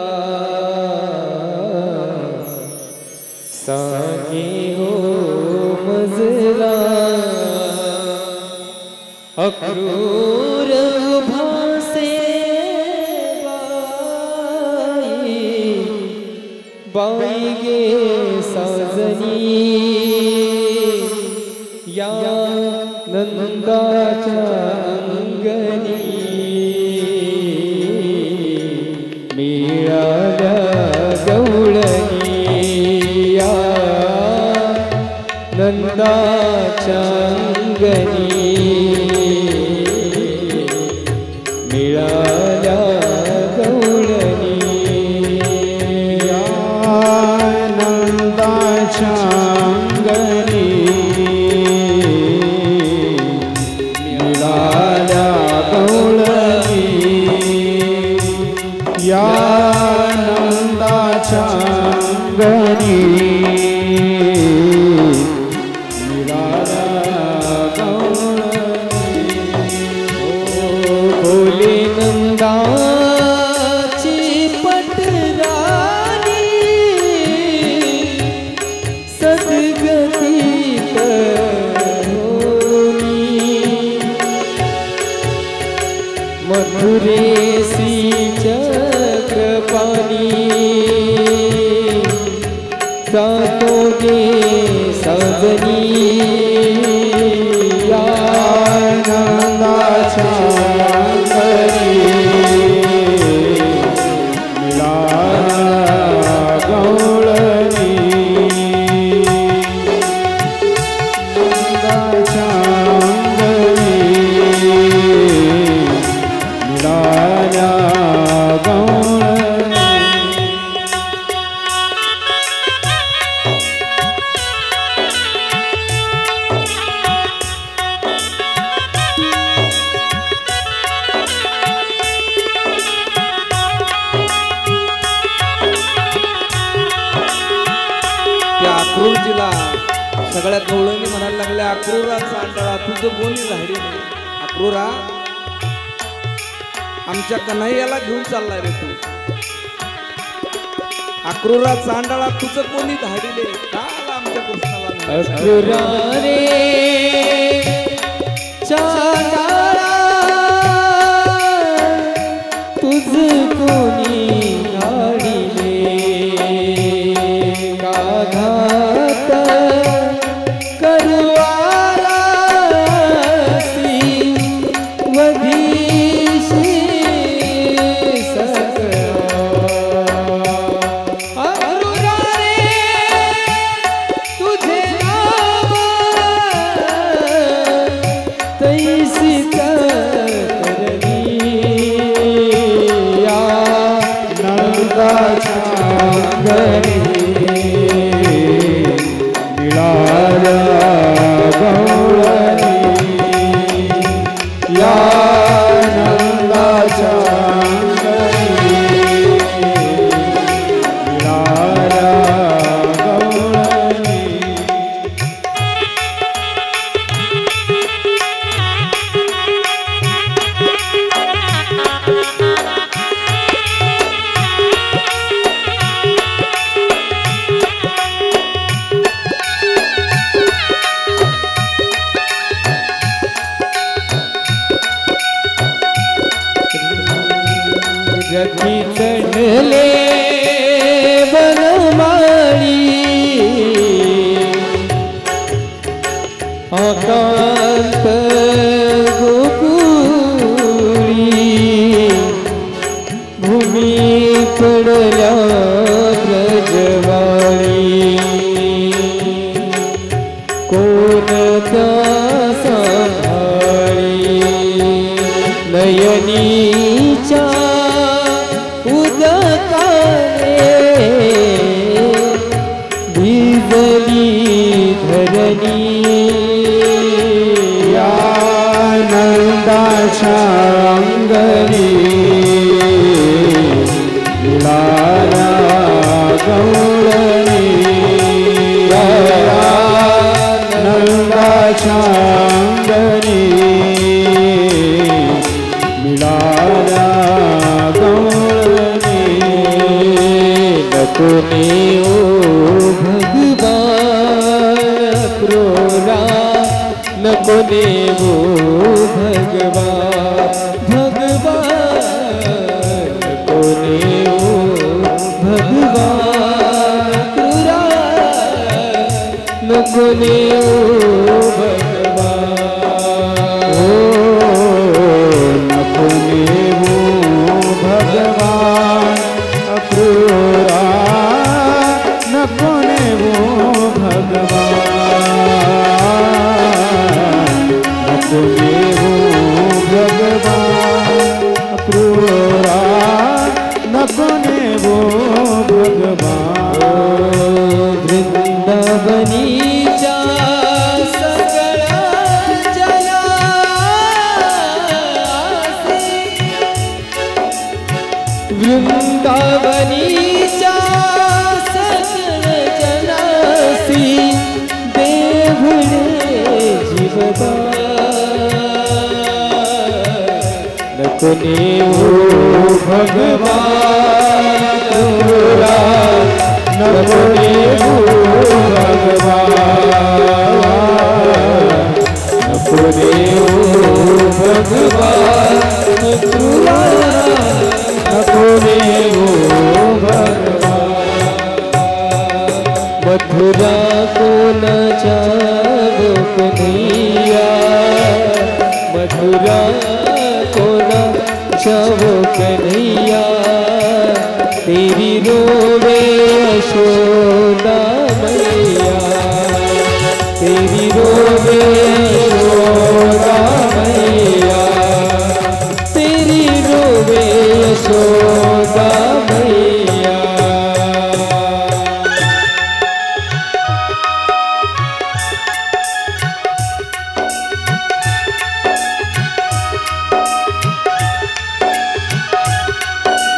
सांगे हो मजला अक्रूर भासे बाई गे साजनी या नंदाच्या अंगणी मिळाल्या गवळणी या नंदाच्या अंगणी मिळाल्या गवळणी या नंदाच्या अंगणी मिळाल्या गवळणी. या नंदाच्या अंगणी मथुरेसी चक्रपाणी जातो गे साजनी या नंदाच्या अंगणी मिळाल्या गवळणी. नंदाच्या अंगणी मिळाल्या गवळणी. त्या अक्रूरजीला सगळ्या गवळणी म्हणायला लागल्या, अक्रूरा चांडळा तुझं कोणी झाडी नाही. अक्रूरा आमच्या कन्हैयाला घेऊन चाललाय रे तू. अक्रूरा चांडळा तुझं कोणी धाडिले, का आला आमच्या कृष्णाला नाही? अक्रूरा रे चांडाळा तुझ कोणी धाडिले का घात करवालासी वधीशी सगळा. अक्रूरा रे तुझे नाव तैसी करणी या नंदाच्या अंगणी मिळाल्या गवळणी. या नंदाच्या अंगणी मिळाल्या गवळणी. रथी चढले बनमाळी आकांत गोकुळी पडल्या ब्रजवाळी कोण त्या सांभाळी नयनीच्या उदकाने भिजली धरणी नंदाच्या अंगणी मिळाला गौळणी नंदाच्या अंगणी मिळाला गौळणी नकोने ओ भगवान क्रोरा नकोने ओ भगवान भगवान नकोने ओ भगवान क्रोरा नकोने ओ भगवान ओ नकोने वो भगवान अक्रूरा नकोने वो भगवान नकोने वो भगवान अक्रूरा नकोने वो भगवान वृंदावनीच्या सगळ्या जलासी वृंदावनीच्या सगळ्या जलासी देवळे जीवबा नकोने ओ भगवान अक्रूरा नकोने वो भगवान नकोने वो भगवान अक्रूरा नकोने वो भगवान मथुरा को न जाओ कन्हैया मथुरा को न जाओ कन्हैया तेरी रोवे यशोदा मैया तेरी रोवे यशोदा मैया तेरी रोवे यशोदा मैया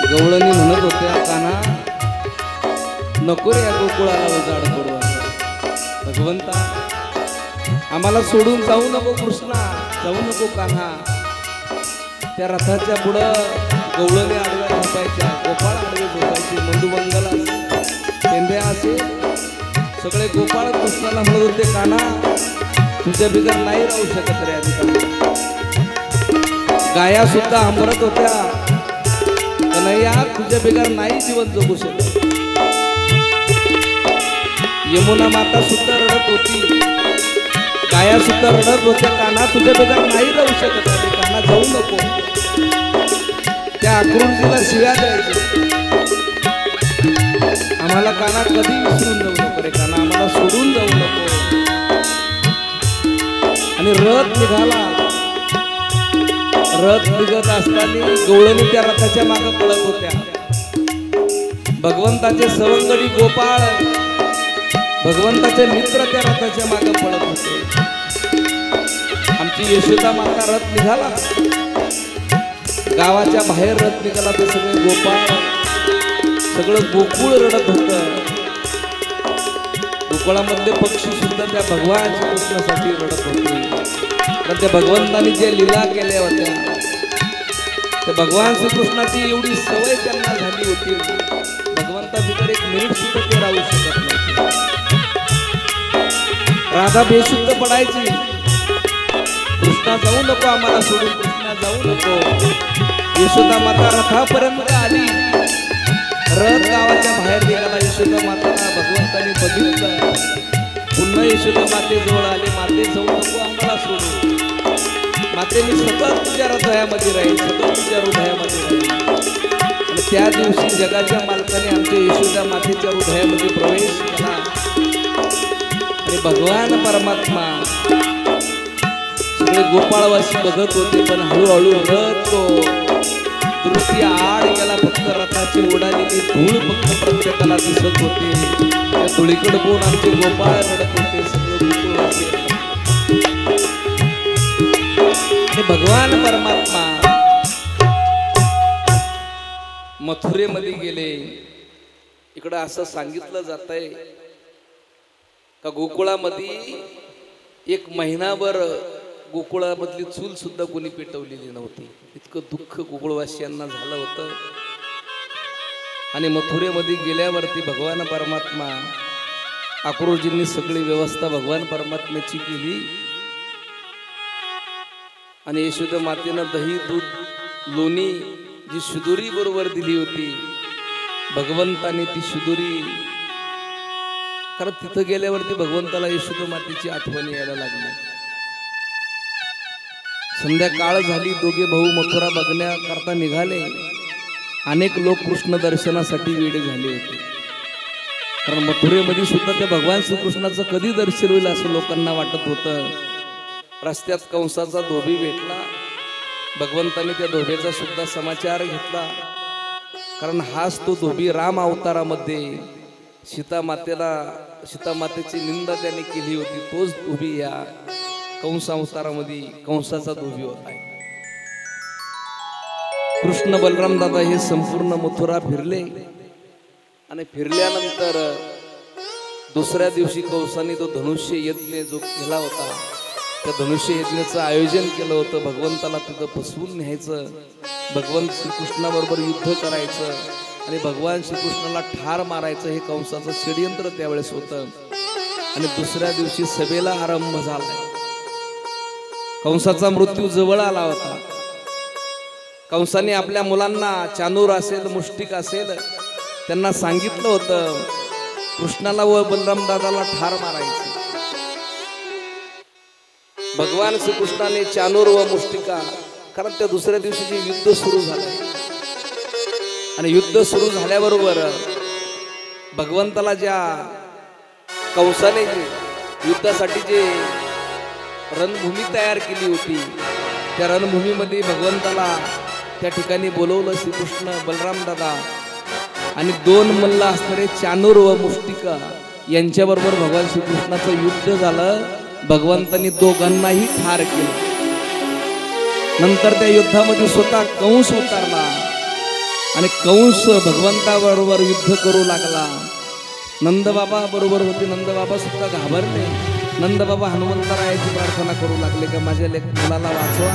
गवळणी म्हणत होत्या काना नको रे या गोकुळाला उजाड पडू असं भगवंता आम्हाला सोडून जाऊ नको कृष्णा जाऊ नको कान्हा त्या रथाच्या पुढं गवळणी आडव्या झोपायच्या गोपाळ आडवे झोपायचे मंदुमंगल पेंध्या असे सगळे गोपाळ कृष्णाला म्हणत होते काना तुझ्या बिगर नाही राहू शकत रे अधिकार गाया सुद्धा हंबरत होत्या कन्हैया तुझ्या बिगर नाही जीवन जगू शकत यमुना माता सुद्धा रडत होती गाया सुद्धा रडत होत्या काना तुझ्या बिगर नाही राहू शकत काना जाऊ नको त्या अक्रूरजीला शिव्या द्यायच्या आम्हाला काना कधी विसरून जाऊ नको रे काना आम्हाला सोडून जाऊ नको आणि रथ निघाला रथ निघत असताना गवळणी त्या रथाच्या मागे पळत होत्या भगवंताचे सवंगडी गोपाळ भगवंताचे मित्र त्या रथाच्या मागे पळत होते आमची यशोदा माता रथ निघाला गावाच्या बाहेर रथ निघाला तर सगळे गोपाळ सगळं गोकुळ रडत होत गोकुळामधले पक्षी सुद्धा त्या भगवान श्रीकृष्णासाठी रडत होते पण त्या भगवंतांनी ज्या लीला केल्या होत्या त्या भगवान श्रीकृष्णाची एवढी सवय त्यांना झाली होती भगवंताभितर एक मिनिट सुद्धा ते राहू शकत नव्हते राधा बेशुद्ध पडायची कृष्णा जाऊ नको आम्हाला सोडून कृष्णा जाऊ नको यशोदा माता रथापर्यंत आली रथ गावाच्या बाहेर निघाला यशोदा माताला भगवंतांनी बघितलं पुन्हा यशोदा मातेजवळ आले माते जाऊ नको आम्हाला सोडून माते मी सतत तुझ्या हृदयामध्ये राहील सतत तुझ्या हृदयामध्ये राहील आणि त्या दिवशी जगाच्या मालकाने आमच्या यशोदा मातेच्या हृदयामध्ये प्रवेश केला आणि भगवान परमात्मा सगळे गोपाळवासी बघत होते, पण हळूहळू रथ तो दृष्टी आड गेला. फक्त रथाची उडालेली धूळ फक्त प्रत्येकाला दिसत होती. त्या धुळीकडे बघून आमचे गोपाळ रडत होते सगळं गोकुळवासी. आणि भगवान परमात्मा मथुरेमध्ये गेले. इकडं असं सांगितलं जात आहे का गोकुळामध्ये एक महिनाभर गोकुळामधली चूल सुद्धा कोणी पेटवलेली नव्हती. इतकं दुःख गोकुळवासियांना झालं होतं. आणि मथुरेमध्ये गेल्यावरती भगवान परमात्मा अक्रूरजींनी सगळी व्यवस्था भगवान परमात्म्याची केली. आणि यशोदा मातेनं दही दूध लोणी जी शुदुरी बरोबर दिली होती, भगवंताने ती शुदुरी, कारण तिथं गेल्यावरती भगवंताला यशोदा मातेची आठवण यायला लागली. संध्याकाळ झाली. दोघे भाऊ मथुरा बघण्याकरता निघाले. अनेक लोक कृष्ण दर्शनासाठी वेडे झाले होते, कारण मथुरेमध्ये सुद्धा त्या भगवान श्रीकृष्णाचं कधी दर्शन होईल असं लोकांना वाटत होतं. रस्त्यात कंसाचा धोबी भेटला. भगवंताने त्या धोबीचा सुद्धा समाचार घेतला, कारण हाच तो धोबी राम अवतारामध्ये सीता मातेची निंदा त्याने केली होती. तोच धोबी या कंस अवतारामध्ये कंसाचा धोबी होता. कृष्ण बलराम दादा हे संपूर्ण मथुरा फिरले. आणि फिरल्यानंतर दुसऱ्या दिवशी कंसाने तो धनुष्य यज्ञ जो केला होता, त्या धनुष्य यज्ञाचं आयोजन केलं होतं. भगवंताला तिथं फसवून न्यायचं, भगवान श्रीकृष्णाबरोबर युद्ध करायचं आणि भगवान श्रीकृष्णाला ठार मारायचं, हे कंसाचं षडयंत्र त्यावेळेस होतं. आणि दुसऱ्या दिवशी सभेला आरंभ झाला. कंसाचा मृत्यू जवळ आला होता. कंसाने आपल्या मुलांना चानूर असेल मुष्टिक असेल त्यांना सांगितलं होतं कृष्णाला व बलराम दादाला ठार मारायचं. भगवान श्रीकृष्णाने चानूर व मुष्टिका, कारण त्या दुसऱ्या दिवशी जे युद्ध सुरू झालं आणि युद्ध सुरू झाल्याबरोबर भगवंताला ज्या कंसाने युद्धासाठी जे रणभूमी तयार केली होती, त्या रणभूमीमध्ये भगवंताला त्या ठिकाणी बोलवलं श्रीकृष्ण बलराम दादा आणि दोन मल्ल असणारे चानूर व मुष्टिका यांच्याबरोबर भगवान श्रीकृष्णाचं युद्ध झालं. भगवंतांनी दोघांनाही ठार केलं. नंतर त्या युद्धामध्ये स्वतः कंस उतरला आणि कंस भगवंताबरोबर युद्ध करू लागला. नंदबाबा बरोबर होते. नंदबाबा सुद्धा घाबरले. नंदबाबा हनुमंतरायाची प्रार्थना करू लागले का माझ्या मुलाला वाचवा,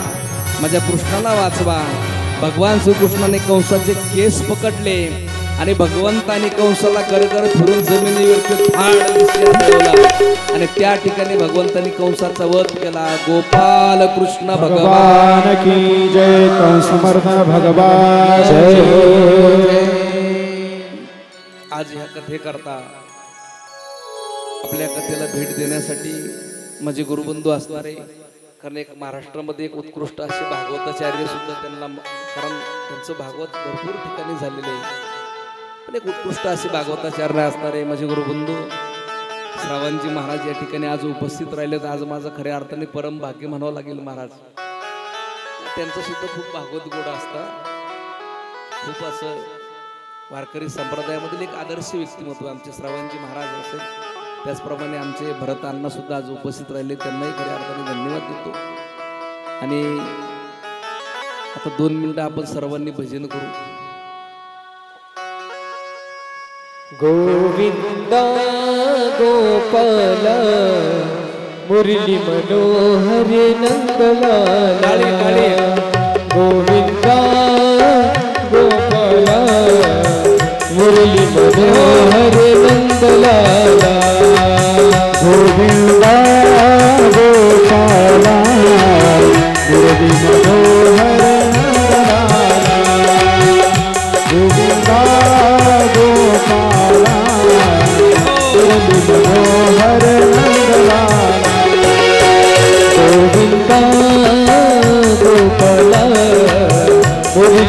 माझ्या कृष्णाला वाचवा. भगवान श्रीकृष्णाने कंसाचे केस पकडले आणि भगवंताने कंसाला गरगर फिरून जमिनीवरती ठार आणि त्या ठिकाणी भगवंताने कंसाचा वध केला. गोपाल कृष्ण भगवान की जय. कंस मर्दन भगवान जय. आज ह्या कथेकरता आपल्या कथेला भेट देण्यासाठी माझे गुरुबंधू असणारे, कारण एक महाराष्ट्रामध्ये एक उत्कृष्ट असे भागवताचार्य सुद्धा त्यांना, कारण त्यांचं भागवत भरपूर ठिकाणी झालेले आहे, पण एक उत्कृष्ट असे भागवताचार्य असणारे माझे गुरुबंधू श्रावणजी महाराज या ठिकाणी आज उपस्थित राहिलेत. आज माझं खऱ्या अर्थाने परम भाग्य म्हणावं लागेल. महाराज त्यांचं सुद्धा खूप भागवत गोड असतं. खूप असं वारकरी संप्रदायामधील एक आदर्श व्यक्तिमत्व आमचे श्रावणजी महाराज असेल. त्याचप्रमाणे आमचे भरत अण्णा सुद्धा आज उपस्थित राहिले, त्यांनाही खऱ्या अर्थाने धन्यवाद देतो. आणि आता 2 मिनिटं आपण सर्वांनी भजन करू. गोविंदा गोपाल मुरली मनोहर नंदलाल. गोविंदा गोपाल मुरली मनोहर नंदलाल. गोविंदा गोपाल मुरली मनोहर नंदलाल. गोविंदा गोपाल मुरली मनोहर नंदलाल. गोविंदा गोपाल मुरली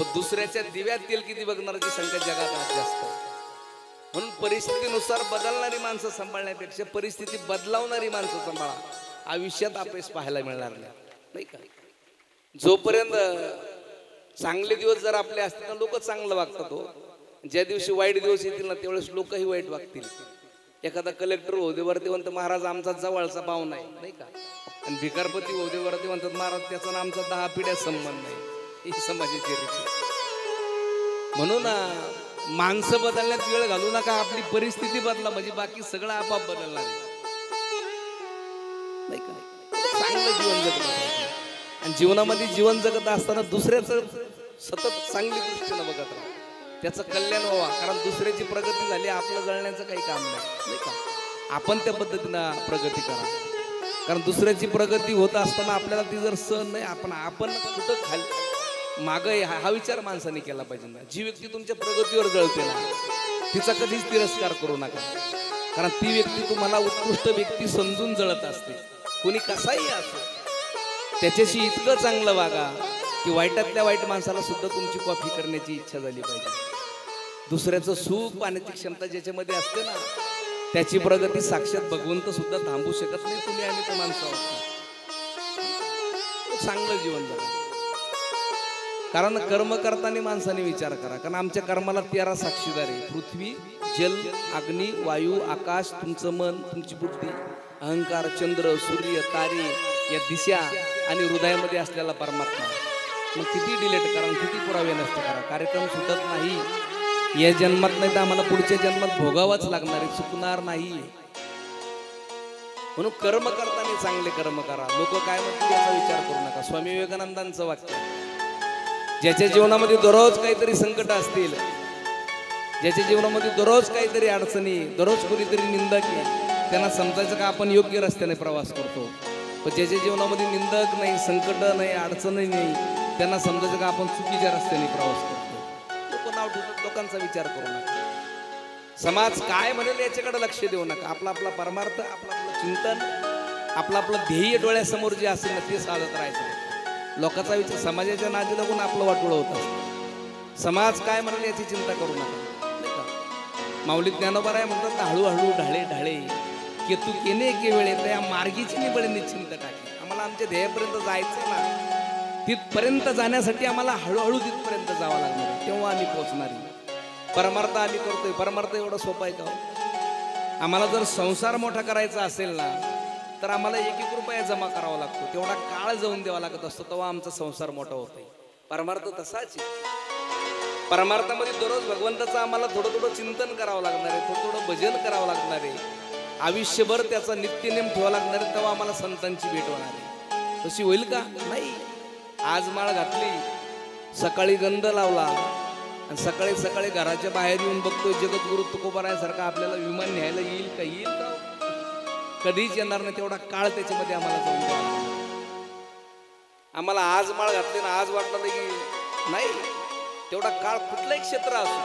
पण दुसऱ्याच्या दिव्यात तेल किती बघणाऱ्याची संख्या जगात आज जास्त आहे. म्हणून परिस्थितीनुसार बदलणारी माणसं सांभाळण्यापेक्षा परिस्थिती बदलावणारी माणसं सांभाळा. आयुष्यात अपयश पाहायला मिळणार नाही का. जोपर्यंत चांगले दिवस जर आपले असतील ना लोक चांगलं वागतात हो. ज्या दिवशी वाईट दिवस येतील ना त्यावेळेस लोकही वाईट वागतील. एखादा कलेक्टर होदेवरती म्हणतात महाराज आमचा जवळचा भाव नाही का. आणि भिकारपती होदेवरती म्हणतात महाराज त्याचा आमचा 10 पिढ्या संबंध नाही. ही समाजाची रीती. म्हणून माणसं बदलण्यात वेळ घालू नका. आपली परिस्थिती बदला म्हणजे बाकी सगळं आपाप बदलणार नाही का. चांगलं जीवन जगत आणि जीवनामध्ये जीवन जगत असताना दुसऱ्याचं सतत चांगली दृष्टीनं बघत राहा. त्याचं कल्याण व्हावा. कारण दुसऱ्याची प्रगती झाली आपलं जळण्याचं काही काम नाही का. आपण त्या पद्धतीनं प्रगती करा. कारण दुसऱ्याची प्रगती होत असताना आपल्याला ती जर सहन नाही आपण कुठं खाली मागं हा विचार माणसाने केला पाहिजे ना. जी व्यक्ती तुमच्या प्रगतीवर जळते ना तिचा कधीच तिरस्कार करू नका. कारण ती व्यक्ती तुम्हाला उत्कृष्ट व्यक्ती समजून जळत असते. कोणी कसाही असो त्याच्याशी इतकं चांगलं वागा की वाईटातल्या वाईट माणसाला सुद्धा तुमची कॉफी करण्याची इच्छा झाली पाहिजे. दुसऱ्याचं सुख पाहण्याची क्षमता ज्याच्यामध्ये असते ना त्याची प्रगती साक्षात भगवंत सुद्धा थांबू शकत नाही. तुम्ही आणि त्या माणसावर चांगलं जीवन जगा. कारण कर्म करताना माणसाने विचार करा. कारण आमच्या कर्माला 13 साक्षीदार आहे. पृथ्वी, जल, अग्नी, वायू, आकाश, तुमचं मन, तुमची बुद्धी, अहंकार, चंद्र, सूर्य, तारे, या दिशा आणि हृदयामध्ये असलेला परमात्मा. मग किती डिलेट करा, किती पुरावे नसते करा, कार्यक्रम सुटत नाही. या जन्मात नाही तर आम्हाला पुढच्या जन्मात भोगावाच लागणार आहे. चुकणार नाही. म्हणून कर्म करताना चांगले कर्म करा. लोक काय म्हणतील याचा विचार करू नका. स्वामी विवेकानंदांचं वाक्य. ज्याच्या जीवनामध्ये दररोज काहीतरी संकट असतील, ज्याच्या जीवनामध्ये दररोज काहीतरी अडचणी, दररोज कोणीतरी निंदा केली, त्यांना समजायचं का आपण योग्य रस्त्याने प्रवास करतो. पण ज्याच्या जीवनामध्ये निंदक नाही, संकट नाही, अडचणी नाही, त्यांना समजायचं का आपण चुकीच्या रस्त्याने प्रवास करतो. लोक नाव ठेवतात. लोकांचा विचार करू नका. समाज काय म्हणेल याच्याकडे लक्ष देऊ नका. आपला आपला परमार्थ, आपलं चिंतन, आपलं ध्येय डोळ्यासमोर जे असेल ना ते साधत राहायचं. लोकांचा विचार समाजाच्या नादी लागून आपलं वाटोळं होत असतं. समाज काय म्हणेल याची चिंता करू नका. माऊली ज्ञानोबा राय म्हणतात ना, हळूहळू ढाळे ढाळे केतू केने के वेळे त्या मार्गीची निबळ निश्चिंत टाके. आम्हाला आमच्या ध्येयापर्यंत जायचं ना, तिथपर्यंत जाण्यासाठी आम्हाला हळूहळू तिथपर्यंत जावं लागणार आहे. तेव्हा आम्ही पोहोचणार. परमार्थ आम्ही करतोय. परमार्थ एवढं सोपं आहे का. आम्हाला जर संसार मोठा करायचा असेल ना तर आम्हाला 1-1 रुपया जमा करावा लागतो. तेवढा काळ जाऊन द्यावा लागत असतो. तेव्हा आमचा संसार मोठा होतोय. परमार्थ तसाच आहे. परमार्थामध्ये दररोज भगवंताचं आम्हाला थोडं थोडं चिंतन करावं लागणार आहे. थोडं थोडं भजन करावं लागणार आहे. आयुष्यभर त्याचा नित्यनेम ठेवावा लागणार आहे. तेव्हा आम्हाला संतांची भेट होणार आहे. तशी होईल का. नाही. आज माळ घातली, सकाळी गंध लावला आणि सकाळी सकाळी घराच्या बाहेर येऊन बघतोय जगद्गुरु तुकोबारायासारखा आपल्याला विमान न्यायला येईल का. कधीच येणार नाही. तेवढा काळ त्याच्यामध्ये आम्हाला जाऊन द्यावा. आम्हाला आज माळ घातली ना आज वाटलं की नाही, तेवढा काळ कुठलंही क्षेत्र असो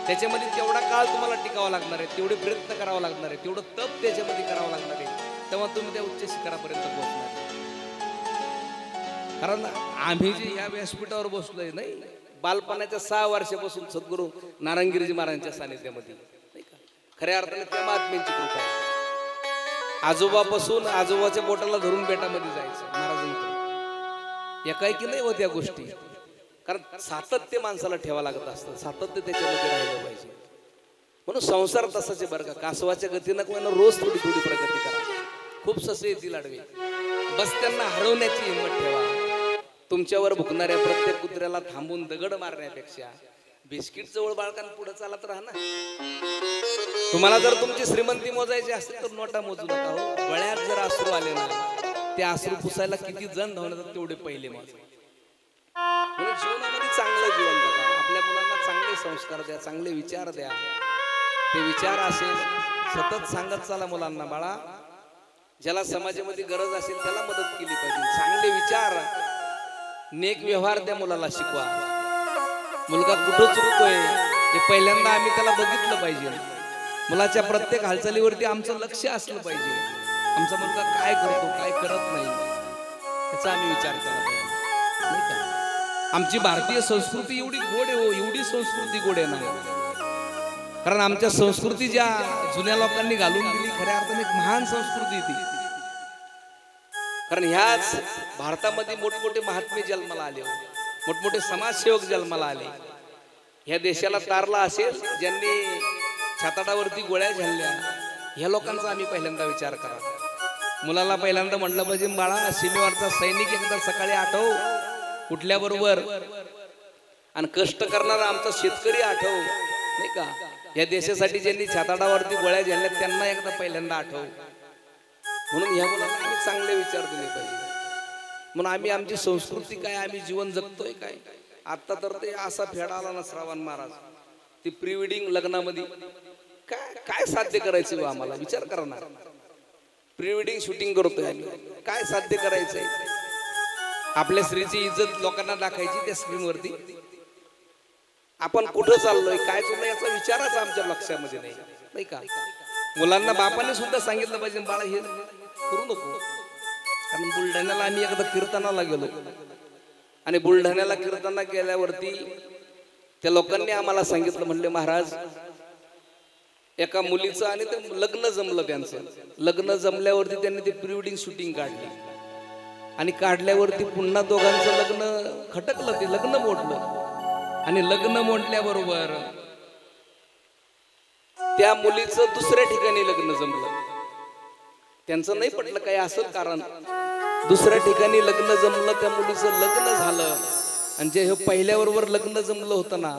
त्याच्यामध्ये तेवढा काळ तुम्हाला टिकावा लागणार आहे. तेवढे प्रयत्न करावा लागणार आहे. तेवढं तप त्याच्यामध्ये करावं लागणार आहे. तेव्हा तुम्ही त्या उच्च शिखरापर्यंत पोहोचणार. कारण आम्ही जे या व्यासपीठावर बसलोय नाही, बालपणाच्या 6 वर्षापासून सद्गुरू नारायणगिरीजी महाराजांच्या सानिध्यामध्ये नाही का. खऱ्या अर्थाने त्या महात्म्यांची कृपा आहे. आजोबापासून आजोबाच्या बोटाला धरून बेटामध्ये जायचं महाराजांकडे. एकाएकी नाही होत या गोष्टी. कारण सातत्य माणसाला ठेवा लागत असतं. सातत्य त्याच्यामध्ये राहिलं पाहिजे. म्हणून संसार तसाच आहे बरं का. कासवाच्या गतीनं कोणा रोज थोडी थोडी प्रगती करा. खूप ससे येतील आडवे, बस त्यांना हरवण्याची हिंमत ठेवा. तुमच्यावर भुकणाऱ्या प्रत्येक कुत्र्याला थांबून दगड मारण्यापेक्षा बिस्किट जवळ बाळकांना पुढे चालत राहा ना. तुम्हाला जर तुमची श्रीमंती मोजायची असेल तर नोटा मोजू नका हो. गळ्यात जर अश्रू आले ना ते अश्रू पुसायला किती जण धावणार तेवढे पहिले मोजा. म्हणून जीवनामध्ये चांगलं जीवन जगा. आपल्या मुलांना चांगले संस्कार द्या, चांगले विचार द्या. ते विचार असेल सतत सांगत चला मुलांना, बाळा ज्याला समाजामध्ये गरज असेल त्याला मदत केली पाहिजे. चांगले विचार, नेक व्यवहार त्या मुलाला शिकवा. मुलगा कुठं चुकतोय हे पहिल्यांदा आम्ही त्याला बघितलं पाहिजे. मुलाच्या प्रत्येक हालचालीवरती आमचं लक्ष असलं पाहिजे. आमचा मुलगा काय करतो काय करत नाही याचा आम्ही विचार केला पाहिजे. आमची भारतीय संस्कृती एवढी गोड आहे हो, एवढी संस्कृती गोड आहे ना. कारण आमच्या संस्कृती ज्या जुन्या लोकांनी घालून दिली खऱ्या अर्थाने एक महान संस्कृती ती. कारण ह्याच भारतामध्ये मोठमोठे महात्मे जन्माला आले, मोठमोठे समाजसेवक जन्माला आले. ह्या देशाला तारला असेल ज्यांनी छाताडावरती गोळ्या झेलल्या, ह्या लोकांचा आम्ही पहिल्यांदा विचार करा. मुलाला पहिल्यांदा म्हटलं पाहिजे, बाळा सीमेवरचा सैनिक एकदा सकाळी आठव उठल्याबरोबर, आणि कष्ट करणारा आमचा शेतकरी आठव, नाही का. या देशासाठी ज्यांनी छाताडावरती गोळ्या झेलल्या त्यांना एकदा पहिल्यांदा आठव. म्हणून ह्या मुलांना आम्ही चांगले विचार दिले पाहिजे. म्हणून आम्ही आमची संस्कृती काय, आम्ही जीवन जगतोय काय. आता तर ते असा फेडा आला ना श्रावण महाराज, ती प्री वेडिंग लग्नामध्ये काय काय साध्य करायचं बा आम्हाला, विचार करा ना. प्री वेडिंग शूटिंग करतोय आम्ही, काय साध्य करायचंय. आपल्या स्त्रीची इज्जत लोकांना दाखायची त्या स्क्रीनवरती. आपण कुठं चाललोय, काय चाललोय याचा विचारच आमच्या लक्षामध्ये नाही, नाही का. मुलांना बापाने सुद्धा सांगितलं पाहिजे, बाळा हे करू नको. कारण बुलढाण्याला आम्ही एकदा कीर्तनाला गेलो, आणि बुलढाण्याला कीर्तना गेल्यावरती त्या लोकांनी आम्हाला सांगितलं, म्हणले महाराज एका मुलीचं आणि ते लग्न जमलं, त्यांचं लग्न जमल्यावरती त्यांनी ते प्री वेडिंग शूटिंग काढली, आणि काढल्यावरती पुन्हा दोघांचं लग्न खटकलं, ते लग्न मोडलं. आणि लग्न मोडल्याबरोबर त्या मुलीचं दुसऱ्या ठिकाणी लग्न जमलं. त्यांचं नाही पटलं काही असेल कारण, दुसऱ्या ठिकाणी लग्न जमलं, त्या मुलीचं लग्न झालं. आणि जे हे पहिल्याबरोबर लग्न जमलं होतं ना,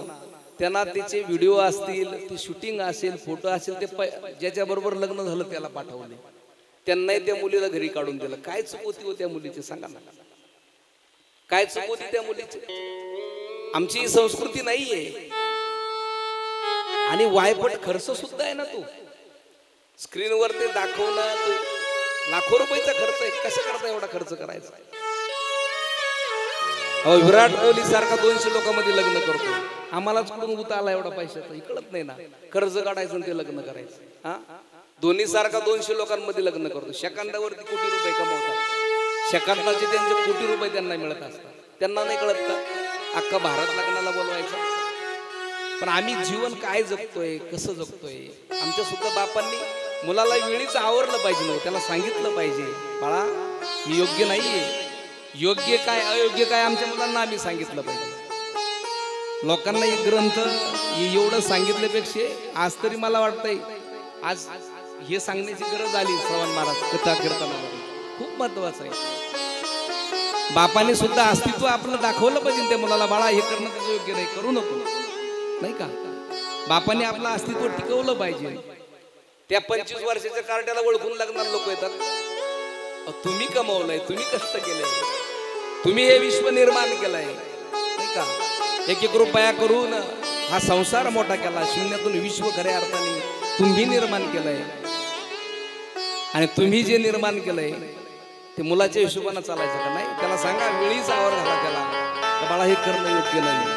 त्यांना त्याचे व्हिडिओ असतील, ते शूटिंग असेल, फोटो असेल, ते ज्याच्याबरोबर लग्न झालं त्याला पाठवले. त्यांनाही त्या मुलीला घरी काढून दिलं. काय चूक होती त्या मुलीची सांगा ना, काय चूक होती त्या मुलीची. आमची ही संस्कृती नाहीये. आणि वायपट खर्च सुद्धा आहे ना, तो स्क्रीनवर ते दाखवणं, तो लाखो रुपयाचा खर्च आहे. कशा करता एवढा खर्च करायचा. विराट कोहली सारखा 200 लोकांमध्ये लग्न करतो, आम्हालाच कुठून उता आला एवढा पैशाचा, हे कळत नाही ना. कर्ज काढायचं ते लग्न करायचं. हा, धोनी सारखा 200 लोकांमध्ये लग्न करतो, सेकंदावरती कोटी रुपये कमवतात. सेकंदाचे त्यांचे कोटी रुपये त्यांना मिळत असतात. त्यांना नाही कळत का अख्खा भारत लग्नाला बोलवायचं. पण आम्ही जीवन काय जगतोय, कसं जगतोय. आमच्या सुद्धा बापांनी मुलाला वेळीच आवरलं पाहिजे नव्हतं, त्याला सांगितलं पाहिजे, बाळा हे योग्य नाहीये, योग्य काय अयोग्य काय आमच्या मुलांना आम्ही सांगितलं पाहिजे. लोकांना एक ग्रंथ एवढं सांगितल्यापेक्षा आज तरी मला वाटतंय आज हे सांगण्याची गरज आली. श्रवण महाराज कथा कीर्तनामध्ये खूप महत्वाचं आहे. बापाने सुद्धा अस्तित्व आपलं दाखवलं पाहिजे त्या मुलाला, बाळा हे करणं तुझं योग्य नाही, करू नको, नाही का. बापाने आपलं अस्तित्व टिकवलं पाहिजे. त्या 25 वर्षाच्या कार्ट्याला ओळखून लागणार लोक येतात, तुम्ही कमवलंय, तुम्ही कष्ट केलंय, तुम्ही हे विश्व निर्माण केलंय, नाही का. 1-1 रुपया करून हा संसार मोठा केला, शून्यातून विश्व खऱ्या अर्थाने तुम्ही निर्माण केलंय. आणि तुम्ही जे निर्माण केलंय ते मुलाच्या हिशोबाने चालायचं का नाही. त्याला सांगा वेळीच आवर घाला त्याला, बाळा हे करणं योग्य नाही.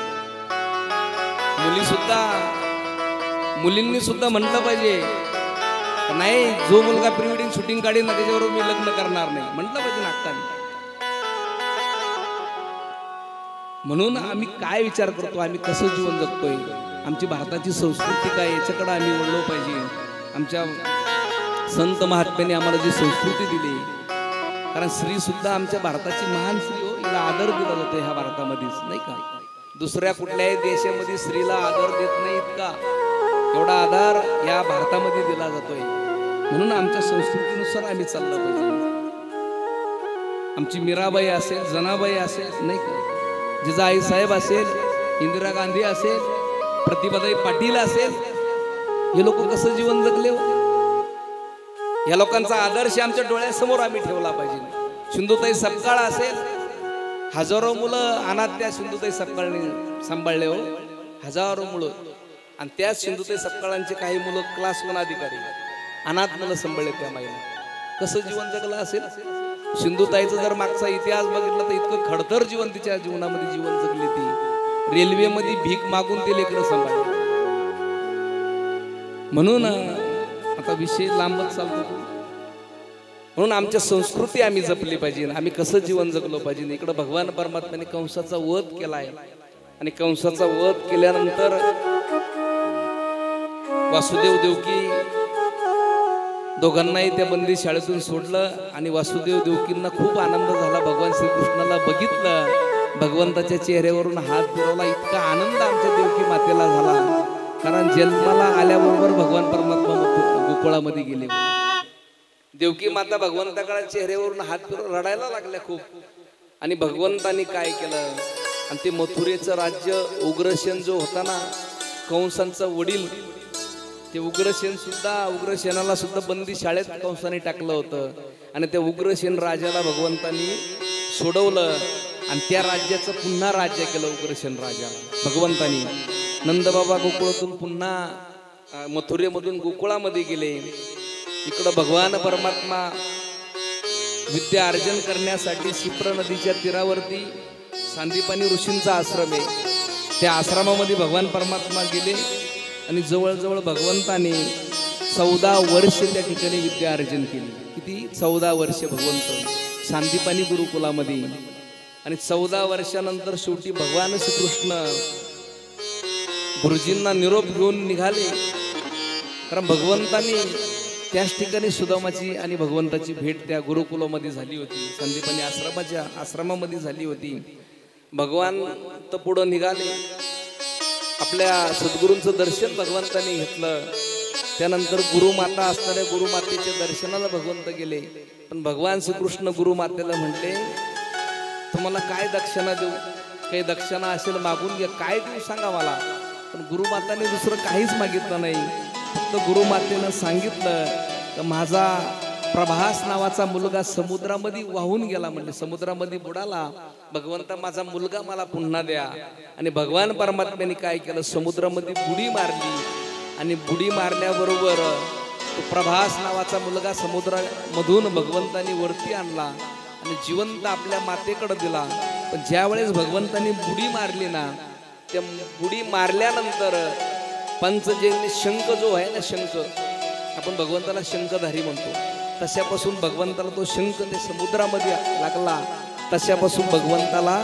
मुलींनी सुद्धा म्हणलं पाहिजे, नाही जो मुलगा प्री वेडिंग शूटिंग काढेल ना त्याच्याबरोबर मी लग्न करणार नाही, म्हटलं पाहिजे नाटकाने. म्हणून आम्ही काय विचार करतो, आम्ही कसं जीवन जगतोय, आमची भारताची संस्कृती काय, याच्याकडे आम्ही वळलो पाहिजे. आमच्या संत महात्म्यांनी आम्हाला जी संस्कृती दिली, कारण स्त्री सुद्धा आमच्या भारताची महान स्त्री हो, हिला आदर दिला जातो ह्या भारतामध्येच, नाही का. दुसऱ्या कुठल्याही देशामध्ये स्त्रीला आदर देत नाही इतका, एवढा आधार या भारतामध्ये दिला जातोय. म्हणून आमच्या संस्कृतीनुसार आम्ही चाललं पाहिजे. आमची मीराबाई असेल, जनाबाई असेल, नाही का, जिजाई साहेब असेल, इंदिरा गांधी असेल, प्रतिभाताई पाटील असेल, हे लोक कसं जीवन जगले हो. या लोकांचा आदर्श आमच्या डोळ्यासमोर आम्ही ठेवला पाहिजे. सिंधुताई सपकाळ असेल, हजारो मुलं अनाथ त्या सिंधुताई सपकाळने सांभाळले हो, हजारो मुलं. आणि त्याच सिंधुताई सपकाळांचे काही मुलं क्लास 1 अधिकारी, अनाथ मुलं सांभाळले त्या माईला. कसं जीवन जगलं असेल. सिंधुताईचा जर मागचा इतिहास बघितला तर इतकं खडतर जीवन तिच्या जीवनामध्ये जीवन जगली ती. रेल्वेमध्ये भीक मागून ते लेकरं सांभाळले. म्हणून आता विषय लांबच चालतो, म्हणून आमच्या संस्कृती आम्ही जपली पाहिजे, आम्ही कसं जीवन जगलो पाहिजे. इकडं भगवान परमात्म्याने कंसाचा वध केलाय आणि कंसाचा वध केल्यानंतर वासुदेव देवकी दोघांनाही त्या बंदी शाळेतून सोडलं आणि वासुदेव देवकींना खूप आनंद झाला. भगवान श्रीकृष्णाला बघितलं, भगवंताच्या चेहऱ्यावरून हात फिरवला. इतका आनंद आमच्या देवकी मातेला झाला, कारण जन्माला आल्याबरोबर भगवान परमात्मा गोकुळामध्ये गेले. देवकी माता भगवंताकडे चेहऱ्यावरून हात फिरवून रडायला लागल्या खूप. आणि भगवंतानी काय केलं, आणि ते मथुरेचं राज्य उग्रसेन जो होता ना, कंसांचा वडील, ते उग्रसेनाला सुद्धा बंदी शाळेत कंसाने टाकलं होतं. आणि त्या उग्रसेन राजाला भगवंतानी सोडवलं आणि त्या राज्याचं पुन्हा राज्य केलं. उग्रसेन राजाला भगवंतानी नंदबाबा गोकुळातून पुन्हा मथुरेमधून गोकुळामध्ये गेले. इकडं भगवान परमात्मा विद्या अर्जन करण्यासाठी शिप्रा नदीच्या तीरावरती सांदीपानी ऋषींचा आश्रम आहे, त्या आश्रमामध्ये भगवान परमात्मा गेले आणि जवळजवळ भगवंताने 14 वर्ष त्या ठिकाणी विद्या अर्जन केली. किती? 14 वर्ष भगवंत सांदीपानी गुरुकुलामध्ये. आणि 14 वर्षानंतर शेवटी भगवान श्रीकृष्ण गुरुजींना निरोप घेऊन निघाले, कारण भगवंतानी त्याच ठिकाणी सुदामाची आणि भगवंताची भेट त्या गुरुकुलामध्ये झाली होती, संदीपानी आश्रमामध्ये झाली होती. भगवान तर पुढं निघाले, आपल्या सद्गुरूंचं दर्शन भगवंतानी घेतलं. त्यानंतर गुरुमाता असणाऱ्या गुरुमातेच्या दर्शनाला भगवंत गेले. पण भगवान श्रीकृष्ण गुरुमातेला म्हटले, तुम्हाला काय दक्षिणा देऊ? काही दक्षिणा असेल मागून घ्या, काय देऊ सांगा मला. पण गुरुमाताने दुसरं काहीच मागितलं नाही. फक्त गुरुमातेनं सांगितलं की माझा प्रभास नावाचा मुलगा समुद्रामध्ये वाहून गेला, म्हणजे समुद्रामध्ये बुडाला. भगवंता माझा मुलगा मला पुन्हा द्या. आणि भगवान परमात्म्याने काय केलं, समुद्रामध्ये बुडी मारली. आणि बुडी मारल्याबरोबर तो प्रभास नावाचा मुलगा समुद्रामधून भगवंतानी वरती आणला आणि जिवंत आपल्या मातेकडे दिला. पण ज्या वेळेस भगवंतानी बुडी मारली ना, त्या बुडी मारल्यानंतर पंचजन्य शंख जो आहे ना, शंख, आपण भगवंताला शंखधारी म्हणतो, तशापासून भगवंताला तो शंख ते समुद्रामध्ये लागला. तशापासून भगवंताला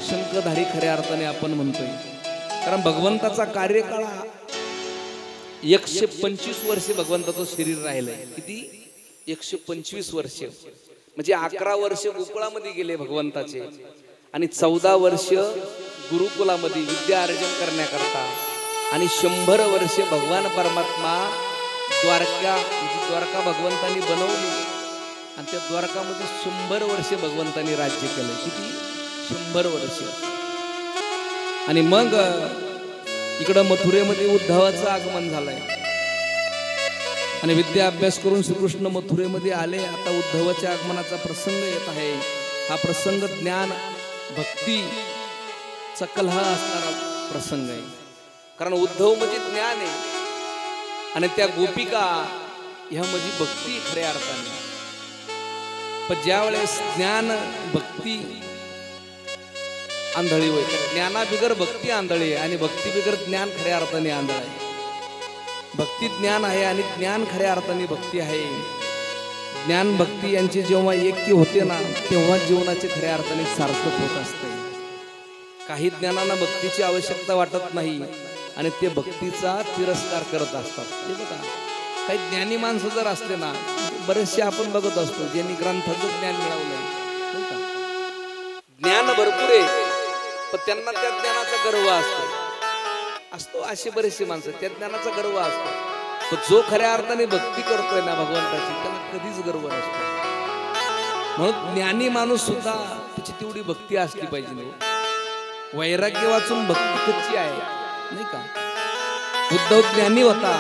शंखधारी खऱ्या अर्थाने आपण म्हणतोय. कारण भगवंताचा कार्यकाळ 125 वर्षे भगवंताचं शरीर राहिलंय. किती? 125 वर्ष, म्हणजे 11 वर्ष गोकुळामध्ये गेले भगवंताचे आणि 14 वर्ष गुरुकुलामध्ये विद्या अर्जन करण्याकरता, आणि 100 वर्ष भगवान परमात्मा द्वारका भगवंतांनी बनवली आणि त्या द्वारकामध्ये 100 वर्ष भगवंतांनी राज्य केलं. किती? 100 वर्ष. आणि मग इकडं मथुरेमध्ये उद्धवाचं आगमन झालंय आणि विद्या अभ्यास करून श्रीकृष्ण मथुरेमध्ये आले. आता उद्धवाच्या आगमनाचा प्रसंग येत आहे. हा प्रसंग ज्ञान भक्तीचा कलह असणारा प्रसंग आहे. कारण उद्धव म्हणजे ज्ञान आहे आणि त्या गोपिका ह्या म्हणजे भक्ती खऱ्या अर्थाने. पण ज्या वेळेस ज्ञान भक्ती आंधळी होय, ज्ञानाबिगर भक्ती आंधळी आहे आणि भक्ती बिगर ज्ञान खऱ्या अर्थाने आंधळ आहे. भक्ती ज्ञान आहे आणि ज्ञान खऱ्या अर्थाने भक्ती आहे. ज्ञान भक्ती यांची जेव्हा ऐक्य होते ना, तेव्हा जीवनाचे खऱ्या अर्थाने सार्थक होत असते. काही ज्ञानांना भक्तीची आवश्यकता वाटत नाही आणि ते भक्तीचा तिरस्कार करत असतात. हे बघा, काही ज्ञानी माणसं जर असले ना, बरेचसे आपण बघत असतो ज्यांनी ग्रंथाचं ज्ञान मिळवलंय, ज्ञान भरपूर आहे पण त्यांना त्या ज्ञानाचा गर्व असतो. अशी बरेचशी माणसं, त्या ज्ञानाचा गर्व असतो. पण जो खऱ्या अर्थाने भक्ती करतोय ना भगवंताची, त्याला कधीच गर्व नसतो. म्हणून ज्ञानी माणूस सुद्धा त्याची तेवढी भक्ती असली पाहिजे. नाही वैराग्य वाचून भक्ती कच्ची आहे, नाही का. उद्धव ज्ञानी होता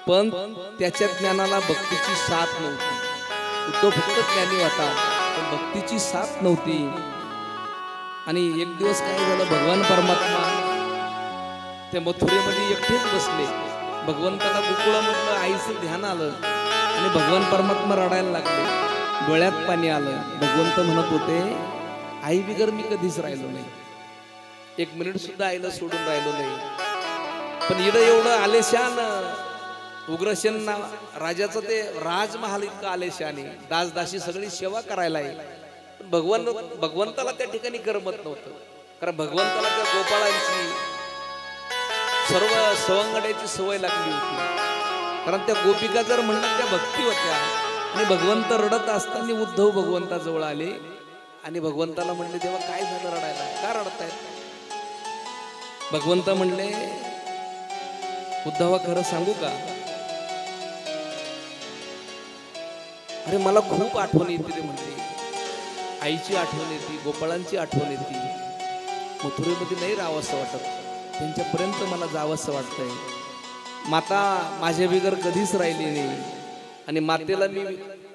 पण त्याच्या ज्ञानाला भक्तीची साथ नव्हती. उद्धव फक्त ज्ञानी होता पण भक्तीची साथ नव्हती. आणि एक दिवस काय झालं, भगवान परमात्मा त्या मथुरेमध्ये एकटेच बसले. भगवंताला गोकुळामधलं आईचं ध्यान आलं आणि भगवान परमात्मा रडायला लागले, डोळ्यात पाणी आलं. भगवंत म्हणत होते, आई बिगर मी कधीच राहिलो नाही, एक मिनिट सुद्धा आईला सोडून राहिलो नाही. पण इकडं एवढं आलेशान उग्रसेन राजाचं ते राजमहाल इतकं आलेशाने दासदासी सगळी सेवा करायला आहे. भगवंताला त्या ठिकाणी करमत नव्हतं. कारण भगवंताला त्या गोपाळांची सर्व सवंगड्याची सवय लागली होती. कारण त्या गोपिका जर म्हणलं त्या भक्ती होत्या. आणि भगवंत रडत असताना उद्धव भगवंताजवळ आले आणि भगवंताला म्हणले तेव्हा काय झालं रडायला, का रडतायत? भगवंत म्हणले उद्धवा खरं सांगू का, अरे मला खूप आठवण येते रे. म्हणते आईची आठवण येते, गोपाळांची आठवण येते. मथुरेमध्ये नाही राहावंसं वाटत, त्यांच्यापर्यंत मला जावंसं वाटतंय. माता माझ्या बिगर कधीच राहिली नाही आणि मातेला मी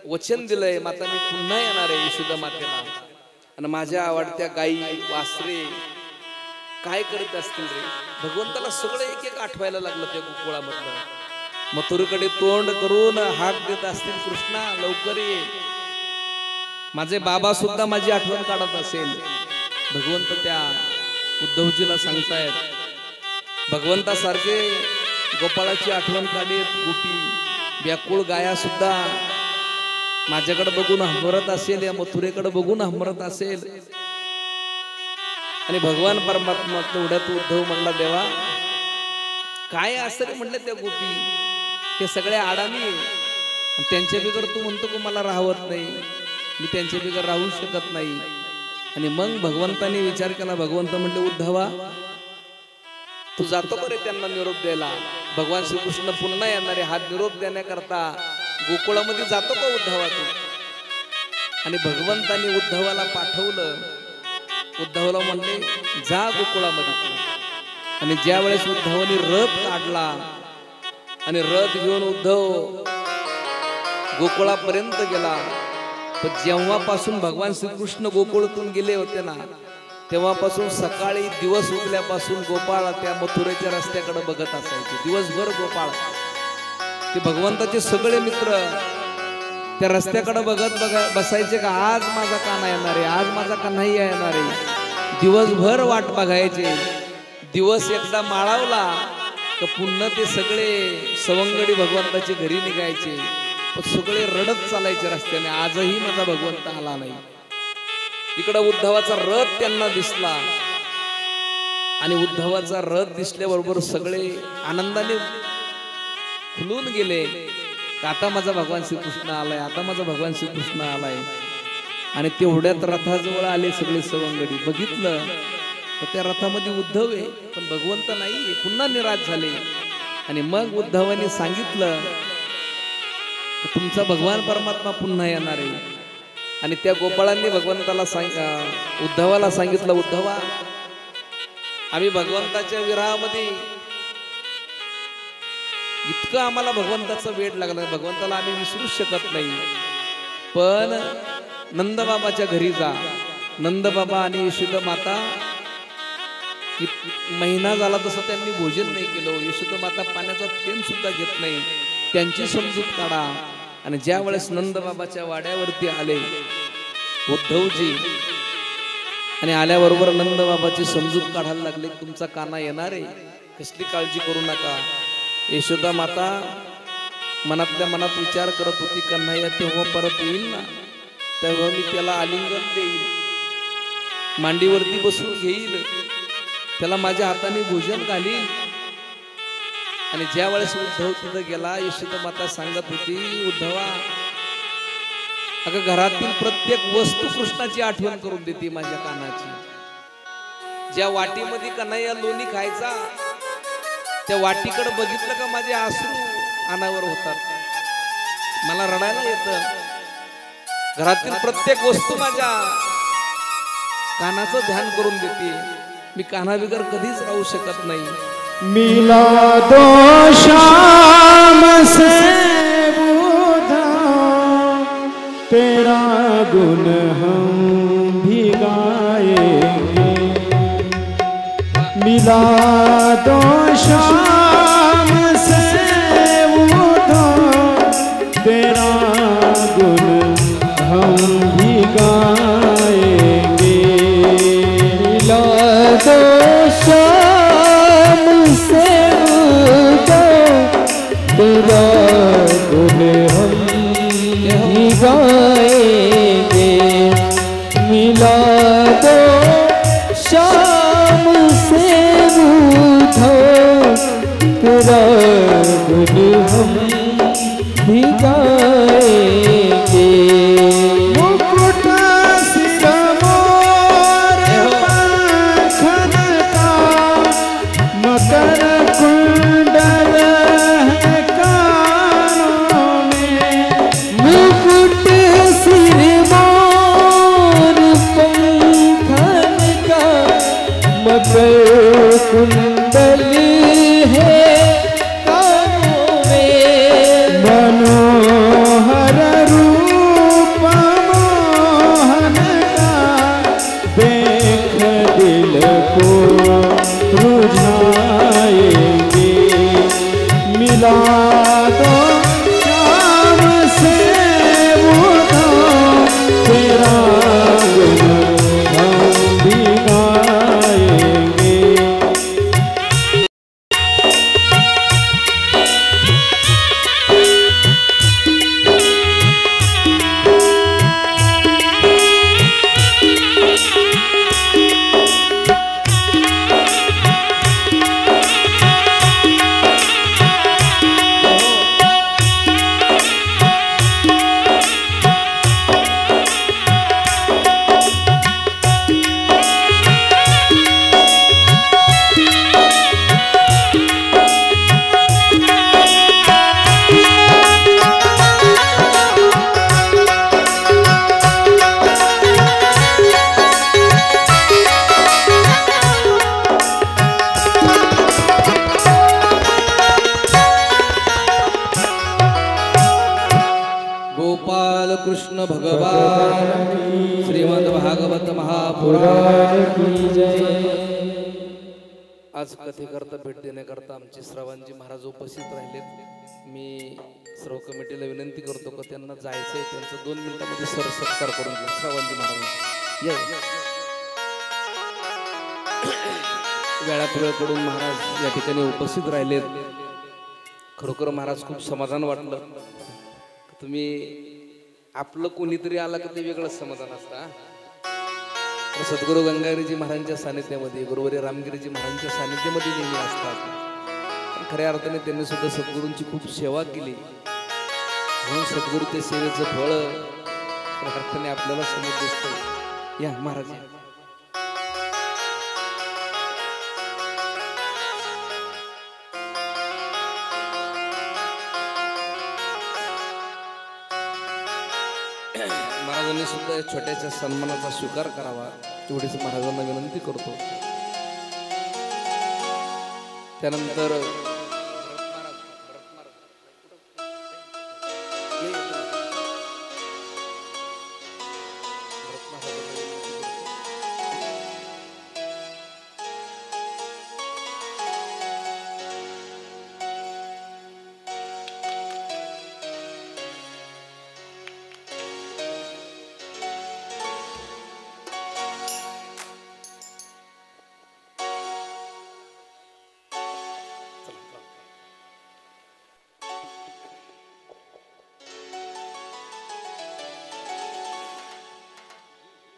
वचन दिलंय, माता मी पुन्हा येणार आहे यशोदा मातेला. आणि माझ्या आवडत्या गाई वासरे काय करीत असतील रे. भगवंताला सगळं एक एक आठवायला लागलं त्या गोकुळामधलं. मथुरेकडे तोंड करून हाक देत असतील, कृष्णा लवकर ये. माझे बाबा सुद्धा माझी आठवण काढत असेल. भगवंत त्या उद्धवजीला सांगतायत, भगवंतासारखे गोपाळाची आठवण काढीत गोपी व्याकुळ गाया सुद्धा माझ्याकडे बघून हंबरत असेल, या मथुरेकडे बघून हंबरत असेल. आणि भगवान परमात्मा तेवढ्यात उद्धव म्हणला, देवा काय असं रे म्हणलं त्या गोपी, ते सगळ्या आडामी त्यांच्या बिगर तू म्हणतो की मला राहवत नाही, मी त्यांच्या बिगर राहू शकत नाही. आणि मग भगवंताने विचार केला. भगवंत म्हणले उद्धवा तू जातो का रे त्यांना निरोप द्यायला. भगवान श्रीकृष्ण पुन्हा येणारे हा निरोप देण्याकरता गोकुळामध्ये जातो का उद्धवा तू. आणि भगवंताने उद्धवाला पाठवलं. उद्धवला म्हणले जा गोकुळामध्ये तू. आणि ज्या वेळेस उद्धवाने रथ काढला आणि रथ घेऊन उद्धव गोकुळापर्यंत गेला. पण जेव्हापासून भगवान श्रीकृष्ण गोकुळातून गेले होते ना, तेव्हापासून सकाळी दिवस उगल्यापासून गोपाळ त्या मथुरेच्या रस्त्याकडे बघत असायचे. दिवसभर गोपाळ ते भगवंताचे सगळे मित्र त्या रस्त्याकडे बघत बसायचे का आज माझा कान्हा येणार आहे, आज माझा कन्हैया येणार आहे. दिवसभर वाट बघायचे. दिवस एकदा माळावला तर पुन्हा ते सगळे सवंगडी भगवंताची घरी निघायचे. सगळे रडत चालायचे रस्त्याने, आजही माझा भगवंत आला नाही. इकडं उद्धवाचा रथ त्यांना दिसला आणि उद्धवाचा रथ दिसल्याबरोबर सगळे आनंदाने खुलून गेले. आता माझा भगवान श्रीकृष्ण आलाय, आता माझा भगवान श्रीकृष्ण आलाय. आणि तेवढ्यात रथाजवळ आले सगळे सवंगडी. बघितलं तर त्या रथामध्ये उद्धव आहे पण भगवंत नाही. पुन्हा निराश झाले. आणि मग उद्धवाने सांगितलं तुमचा भगवान परमात्मा पुन्हा येणार आहे. आणि त्या गोपाळांनी भगवंताला उद्धवाला सांगितलं, उद्धवा आम्ही भगवंताच्या विरहामध्ये इतकं आम्हाला भगवंताचं वेड लागलं, भगवंताला आम्ही विसरू शकत नाही. पण नंदबाबाच्या घरी जा. नंदबाबा आणि यशोदा माता महिना झाला तसं त्यांनी भोजन नाही केलं. यशोदा माता पाण्याचा थेंब सुद्धा घेत नाही. त्यांची समजूत काढा. आणि ज्या वेळेस नंदबाबाच्या वाड्यावरती आले उद्धवजी आणि आल्याबरोबर नंदबाबाची समजूत काढायला लागले, तुमचा कान्हा येणार आहे, कसली काळजी करू नका. यशोदा माता मनातल्या मनात विचार करत होती, कन्हैया तेव्हा परत येईल ना, तेव्हा मी त्याला आलिंगन देईल, मांडीवरती बसून घेईल, त्याला माझ्या हाताने भोजन घालील. आणि ज्या वेळेस उद्धव तिथं गेला, यशोदा माता सांगत होती, उद्धवा अगं घरातील प्रत्येक वस्तू कृष्णाची आठवण करून देते माझ्या कानाची. ज्या वाटीमध्ये कन्हैया लोणी खायचा त्या वाटीकडे बघितलं का माझे अश्रू अनावर होतात, मला रडायला येतं. घरातील प्रत्येक वस्तू माझ्या कानाचं ध्यान करून देते. मी कानाबिगर कधीच राहू शकत नाही. मिला दो शाम से बुधा तेरा गुण हम भी गाएंगे. मिला दो शाम से बुधा तेरा गुण हम भी गाएंगे. मिला दो शाम से तेरा गुण हम ही गाएंगे। मिला दो शाम से रूठो तेरा गुण हम भी गाएंगे। मुकुट सिर मोर पंखन का मकर कुंडल है कानों में। मुकुट सिर मोर पंखन का मकर कुंडल है कानों में। मनोहर रूप मोहन का देख दिल को रुझाएंगे। मिला दो शाम से वो तेरा गुण हम भी गाएंगे। गोपाल कृष्ण भगवान श्रीमद भागवत महापुराण की जय। आज कथेकरता भेट देण्याकरता आमचे श्रवणजी महाराज उपस्थित राहिलेत। मी सर्व कमिटीला विनंती करतो की त्यांना जायचंय, त्यांचं 2 मिनिटांमध्ये सत्कार करून घेऊ। श्रवणजी महाराज या वेळात वेळ कडून महाराज या ठिकाणी उपस्थित राहिलेत। खरोखर महाराज खूप समाधान वाटलं। तुम्ही आपलं कोणीतरी आला का ते वेगळंच समाधान असतं। सद्गुरू गंगागिरीजी महाराजांच्या सानिध्यामध्ये, गुरुवर्य रामगिरीजी महाराजांच्या सानिध्यामध्ये नेहमी असतात। खऱ्या अर्थाने त्यांनी सुद्धा सद्गुरूंची खूप सेवा केली, म्हणून सद्गुरूच्या सेवेचं फळ खऱ्या अर्थाने आपल्याला समोर दिसतं। या महाराज महाराजांनी सुद्धा या छोट्याच्या सन्मानाचा स्वीकार करावा एवढीच महाराजांना विनंती करतो। त्यानंतर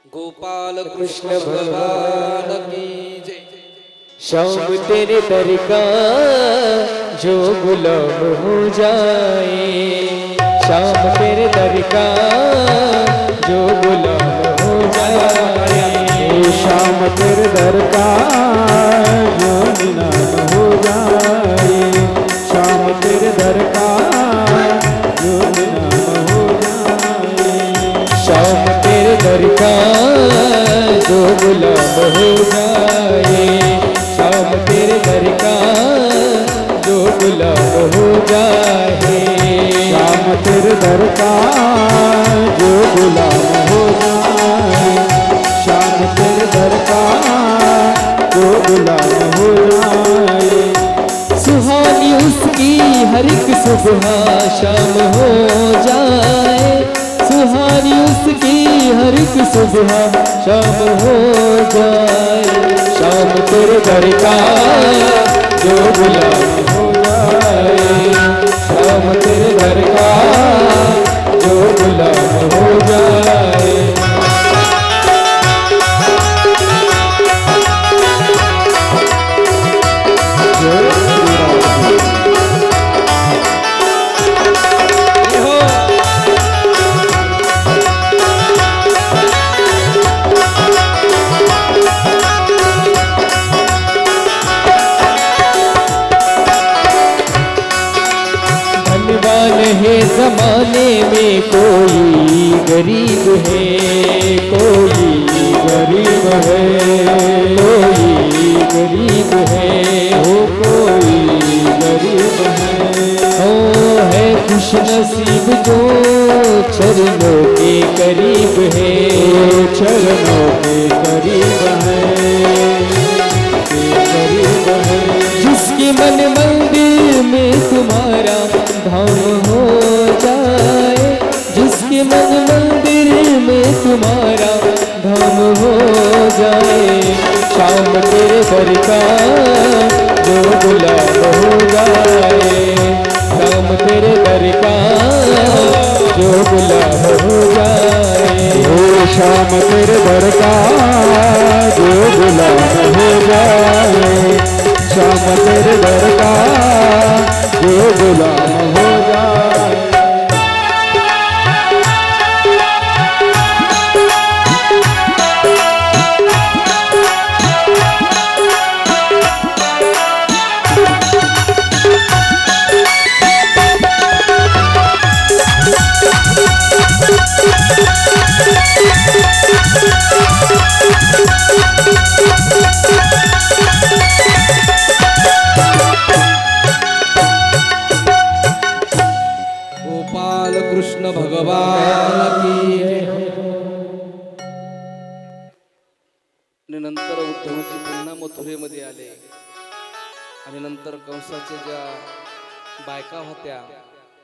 गोपाल कृष्ण भगवान की जय। शाम तेरे दर का जो गुलाम हो जाए, शाम तेरे दर का जो गुलाम हो जाए, शाम तेरे दर का जो गुलाम हो जाए, शाम तेरे दर का जो गुलाम हो जाए, शाम तेरे दर का जो गुलाम हो जाए, शाम तेरे दर का जो गुलाम हो जाए, शाम तेरे दर का जो गुलाम हो जाए, शाम तेरे दर का जो गुलाम हो जाए। सुहानी उसकी हर एक सुबह शाम हो जाए, सुहानी उसकी हर एक सुबह शाम हो जाए, शाम तेरे दर का जो गुलाम हो जाए, घर का जो गुलाम हो जाए। है जमाने में कोई गरीब है, कोई गरीब है, कोई गरीब है, हो कोई गरीब है। ओ है खुश नसीब जो चरणों के करीब है, चरणों के करीब है, करीब है। जिसके मन मंदिर में तुम्हारा धाम हो जाए, जिसके मन मंदिर में तुम्हारा धाम हो जाए। शाम तेरे घर का जो गुलाम हो जाए, शाम तेरे घर का जो गुलाम हो जाए। ओ शाम तेरे घर का जो गुलाम हो जाए, शाम तेरे घर का जो गुलाम हो जाए। कृष्ण भगवान की जय। आणि नंतर उद्धवजी पुन्हा मथुरेमध्ये आले आणि नंतर कंसाच्या ज्या बायका होत्या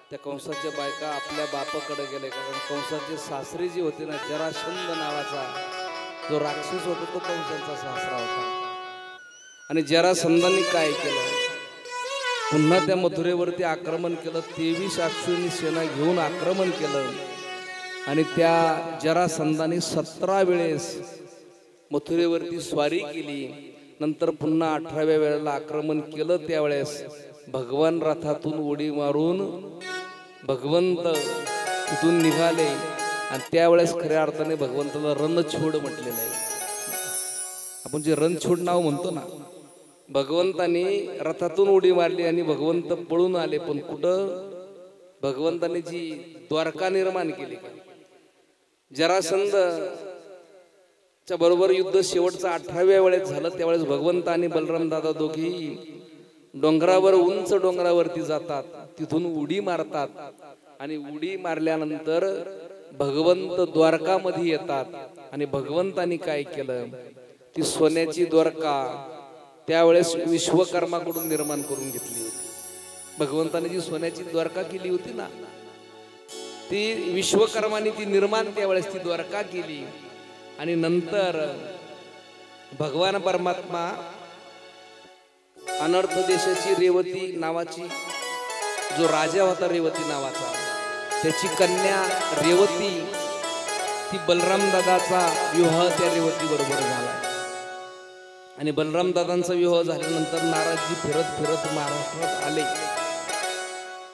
त्या कंसाच्या बायका आपल्या बापाकडे गेले, कारण कंसाचे सासरे जे होते ना, जरासंध नावाचा जो राक्षस होता तो कंसाचा सासरा होता। आणि जरासंधांनी काय केलं, पुन्हा त्या मथुरेवरती आक्रमण केलं, 23 अश्विनी सेना घेऊन आक्रमण केलं आणि त्या जरासंधाने 17 वेळेस मथुरेवरती स्वारी केली। नंतर पुन्हा 18व्या वेळेला आक्रमण केलं, त्यावेळेस भगवान रथातून उडी मारून भगवंत तिथून निघाले आणि त्यावेळेस खऱ्या अर्थाने भगवंताला रणछोड म्हटलेलं आहे। आपण जे रणछोड नाव म्हणतो ना, भगवंतानी रथातून उडी मारली आणि भगवंत पळून आले, पण कुठं भगवंताने जी द्वारका निर्माण केली का, जरासंध च्या बरोबर युद्ध शेवटचा 18व्या वेळेस झालं, त्यावेळेस भगवंत आणि बलराम दादा दोघी डोंगरावर, उंच डोंगरावरती जातात, तिथून उडी मारतात आणि उडी मारल्यानंतर भगवंत द्वारकामध्ये येतात आणि भगवंतानी काय केलं, ती सोन्याची द्वारका त्यावेळेस विश्वकर्माकडून निर्माण करून घेतली होती। भगवंताने जी सोन्याची द्वारका केली होती ना, ती विश्वकर्माने ती निर्माण त्यावेळेस ती द्वारका केली आणि नंतर भगवान परमात्मा अनर्थ देशाची रेवती नावाची जो राजा होता, रेवती नावाचा, त्याची कन्या रेवती, ती बलराम दादाचा विवाह त्या रेवती बरोबर झाला आणि बलराम दादांचा विवाह झाल्यानंतर नारदजी फिरत फिरत महाराष्ट्रात आले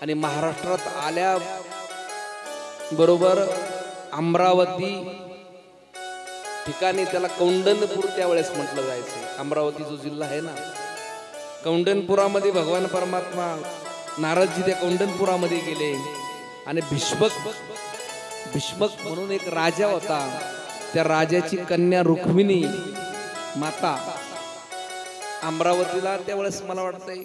आणि महाराष्ट्रात आल्या बरोबर अमरावती ठिकाणी, त्याला कौंडण्यपूर त्यावेळेस म्हटलं जायचं, अमरावती जो जिल्हा आहे ना, कौंडण्यपुरामध्ये भगवान परमात्मा नारदजी त्या कौंडण्यपुरामध्ये गेले आणि भीष्मक म्हणून एक राजा होता, त्या राजाची कन्या रुक्मिणी माता अमरावतीला त्यावेळेस मला वाटतंय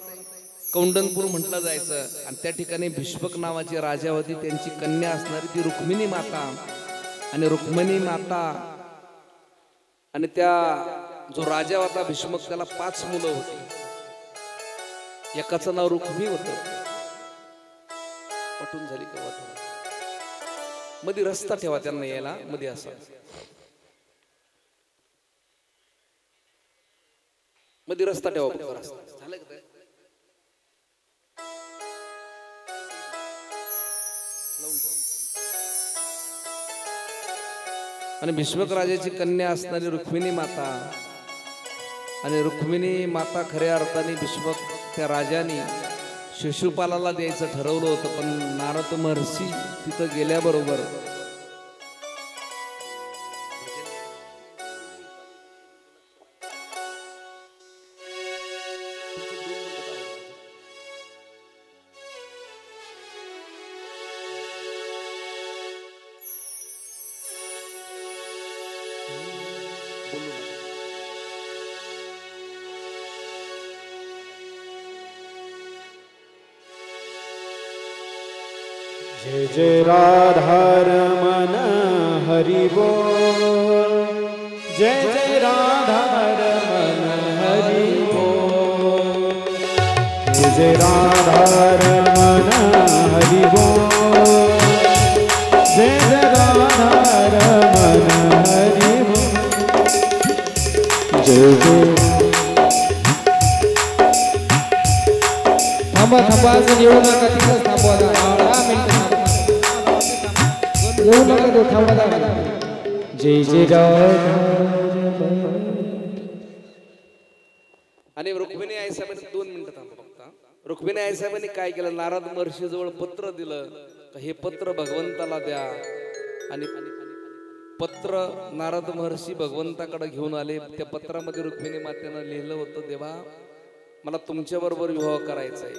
कौंडण्यपूर म्हटलं जायचं आणि त्या ठिकाणी भीष्मक नावाची राजा होती, त्यांची कन्या असणारी ती रुक्मिणी माता आणि रुक्मिणी माता आणि त्या जो राजा होता भीष्मक, त्याला 5 मुलं होती, एकाचं नाव रुक्मी होतं। पटून झाली का वाटून? मध्ये रस्ता ठेवा त्यांना यायला, मध्ये असा मध्ये रस्ता ठेवा, झालं का? आणि भीष्मक राजाची कन्या असणारी रुक्मिणी माता आणि रुक्मिणी माता खऱ्या अर्थाने भीष्मक त्या राजाने शिशुपालाला द्यायचं ठरवलं होतं, पण नारद महर्षी तिथं गेल्याबरोबर जय जय राधारमण हरि बोल, जय जय राधारमण हरि बोल, जय जय राधारमण हरि बोल, जय जय राधारमण हरि बोल, जय जय। थांबा थांबा, अजून येऊ नका, तिथंच थांबवा, 10 मिनिटं येऊ नका, तो थांबा. जय जय राधा. आणि रुक्मिणी आई साहेबांनी 2 मिनिटं थांबा फक्त. रुक्मिणी आई साहेबांनी काय केलं, नारद महर्षी जवळ पत्र दिलं, हे पत्र भगवंताला द्या. आणि पत्र नारद महर्षी भगवंताकडे घेऊन आले. त्या पत्रामध्ये रुक्मिणी मातेनं लिहिलं होतं, देवा मला तुमच्या बरोबर विवाह करायचा आहे.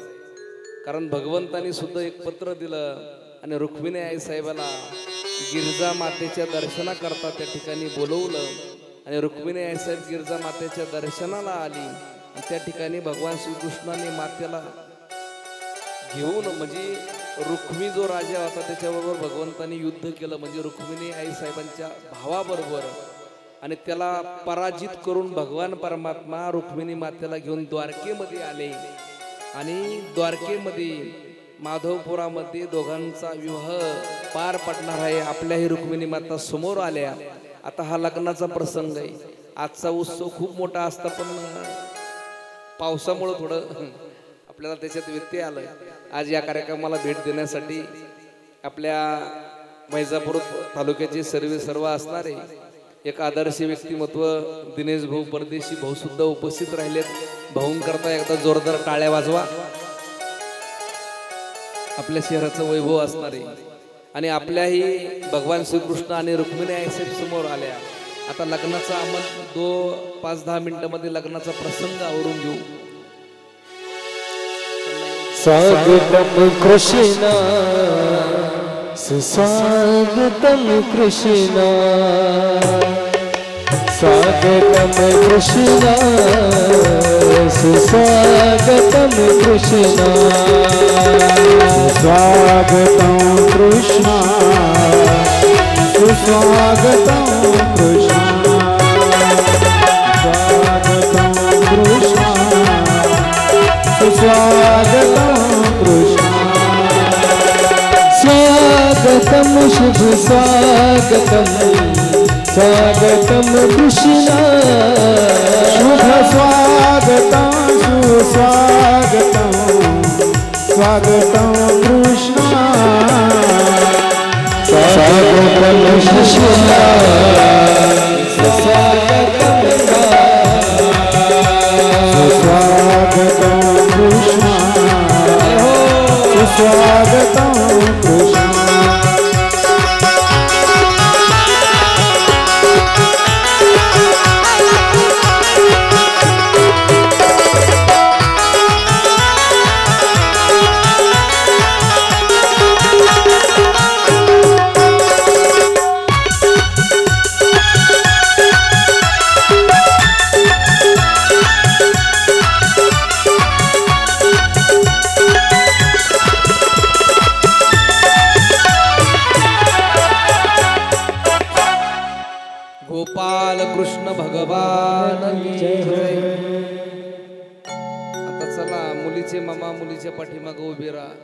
कारण भगवंतानी सुद्धा एक पत्र दिलं आणि रुक्मिणी आई साहेबाला गिरजा मातेच्या दर्शनाकरता त्या ठिकाणी बोलवलं. आणि रुक्मिणी आई साहेब गिरजा मातेच्या दर्शनाला आली. आणि त्या ठिकाणी भगवान श्रीकृष्णाने मातेला घेऊन, म्हणजे रुक्मी जो राजा होता त्याच्याबरोबर भगवंतानी युद्ध केलं, म्हणजे रुक्मिणी आई साहेबांच्या भावाबरोबर. आणि त्याला पराजित करून भगवान परमात्मा रुक्मिणी मातेला घेऊन द्वारकेमध्ये आले. आणि द्वारकेमध्ये माधवपुरामध्ये दोघांचा विवाह पार पडणार आहे. आपल्याही रुक्मिणी माता समोर आल्या. आता हा लग्नाचा प्रसंग आहे. आजचा उत्सव खूप मोठा असता, पण पावसामुळं थोडं आपल्याला त्याच्यात व्यत्यय आलाय. आज या कार्यक्रमाला भेट देण्यासाठी आपल्या वैजापूर तालुक्याचे सर्व असणारे एक आदर्श व्यक्तिमत्व दिनेश भाऊ परदेशी भाऊ सुद्धा उपस्थित राहिलेत. भाऊंकरता एकदा जोरदार टाळ्या वाजवा. आपल्या शहराचं वैभव असणारे आणि आपल्याही भगवान श्रीकृष्ण आणि रुक्मिणी आईसाहेब समोर आल्या. आता लग्नाचा आम्ही 5-10 मिनिटांमध्ये लग्नाचा प्रसंग आवरून घेऊ. स्वागतम कृष्ण सुस्वागतम कृष्ण, स्वागतम कृष्ण सुस्वागतम कृष्ण, स्वागतं कृष्ण सुस्वागतं कृष्ण, स्वागतं कृष्ण सुस्वागतं कृष्ण, स्वागतम शुभ स्वागतम, स्वागतम कृष्ण, शुभ स्वागतं सुस्वागतं, स्वागतं कृष्ण, स्वागतम कृष्ण, स्वागतम स्वागतं कृष्ण, स्वागतं कृष्ण. गोपाल कृष्ण भगवान की जय. आता चला, मुलीचे मामा मुलीच्या पाठीमागे उभे राहा.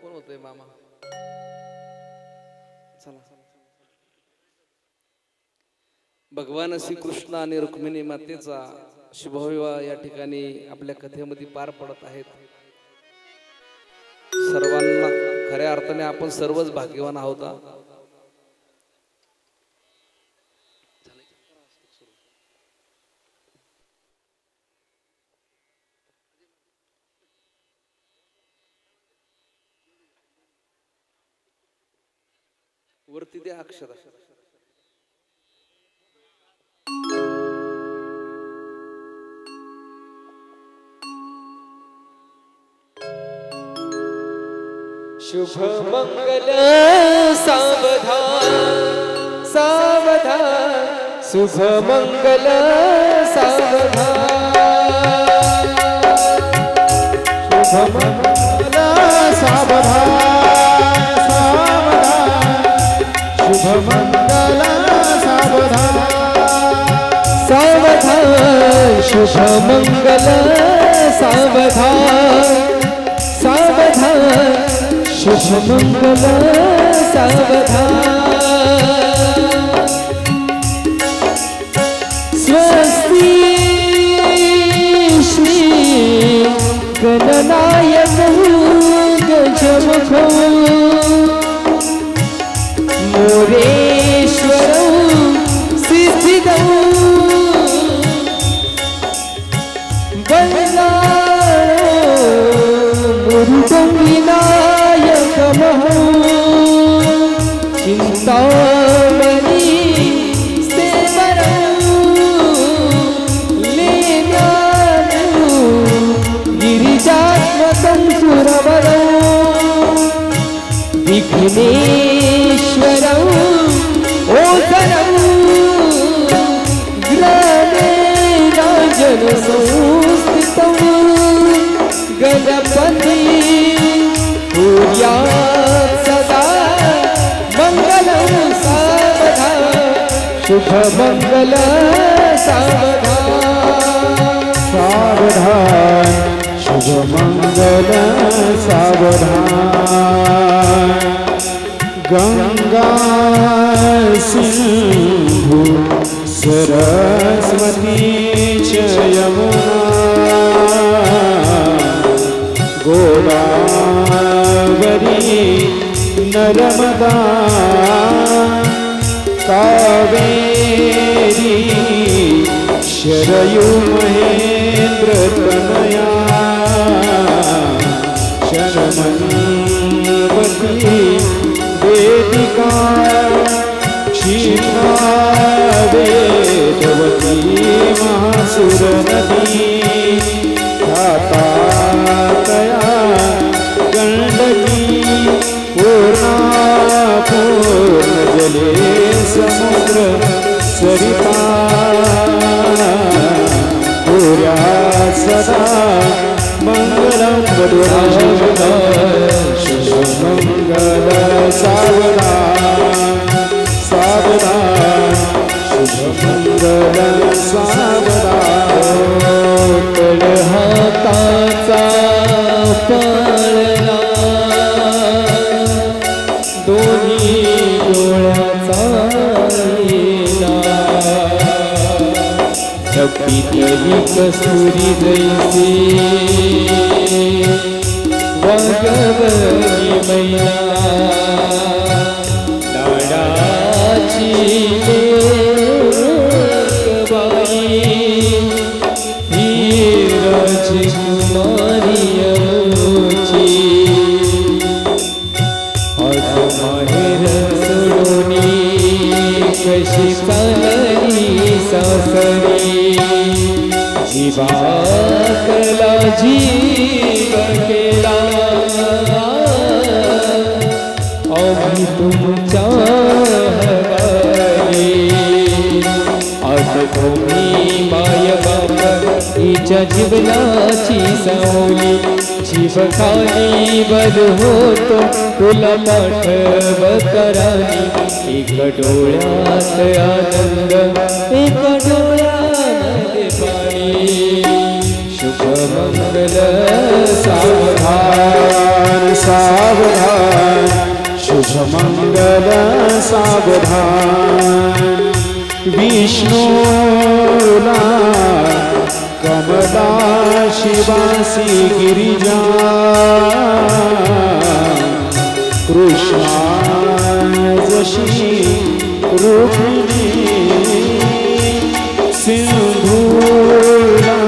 कोण होतोय मामा? चला. भगवान श्रीकृष्ण आणि रुक्मिणी मातेचा शुभविवाह या ठिकाणी आपल्या कथेमध्ये पार पडत आहेत. सर्वांना खऱ्या अर्थाने आपण सर्वच भाग्यवान आहोत. वरती द्या अक्षर. शुभ मंगल सावधान सावधान शुभ मंगल सावधान शुभ मंगल सावधान सावधान शुभ मंगल सावधान सावधान शुभ मंगल सावधान सावधान शुभ मंगल सावधान स्वस्ति श्री गणनायक गजमुखो मोरेश्वरौ सिद्धिदौ मुरुगं विनायकमहो चिन्तामणि सेवरौ लीलानु गिरिजात्मकं सुरवरौ विघ्नेश्वरौ ओझरौ ग्रामे राजनसंस्थितौ गणपति कुर्यात् सदा मंगलं सावधान शुभ मंगल सावधान सावधान शुभ मंगल सावधान गंगा सिंधु सरस्वती च यमुना गोदावरी नर्मदा कावेरी शरयू महेंद्र तनया शर्मन्वती वेदिका क्षीरा वेदवती महासुर नदी धातातया गंडकी पूर्णा पूर्ण जले समुद्र सरिता पूर्या सदा मंगलम शुभ मंगल सावधान सावधान शुभ मंगल सावधान हाताचा पाळणा दोन्ही डोळ्याचा लीला तपीतली कस्तुरी जैसी वागवली मैना लाडाची लेकबाई ही राजकुमारी अमुची आज माहेर सोडूनी कशी चालली सासरी जीवाकला जीव केला आम्ही तुमच्या हवाली आज तुम्ही माय बाप हिच्या जीवनाची सावली जीव खाली बद होतो तुला पाठवतरानी एक डोळ्यात आनंद एक डोळ्यामध्ये पाणी शुभ मंगल सावधान सावधान शुभ मंगल सावधान विष्णुला कमला शिवासी गिरिजा कृष्णा जशी रुक्मिणी सिंधूला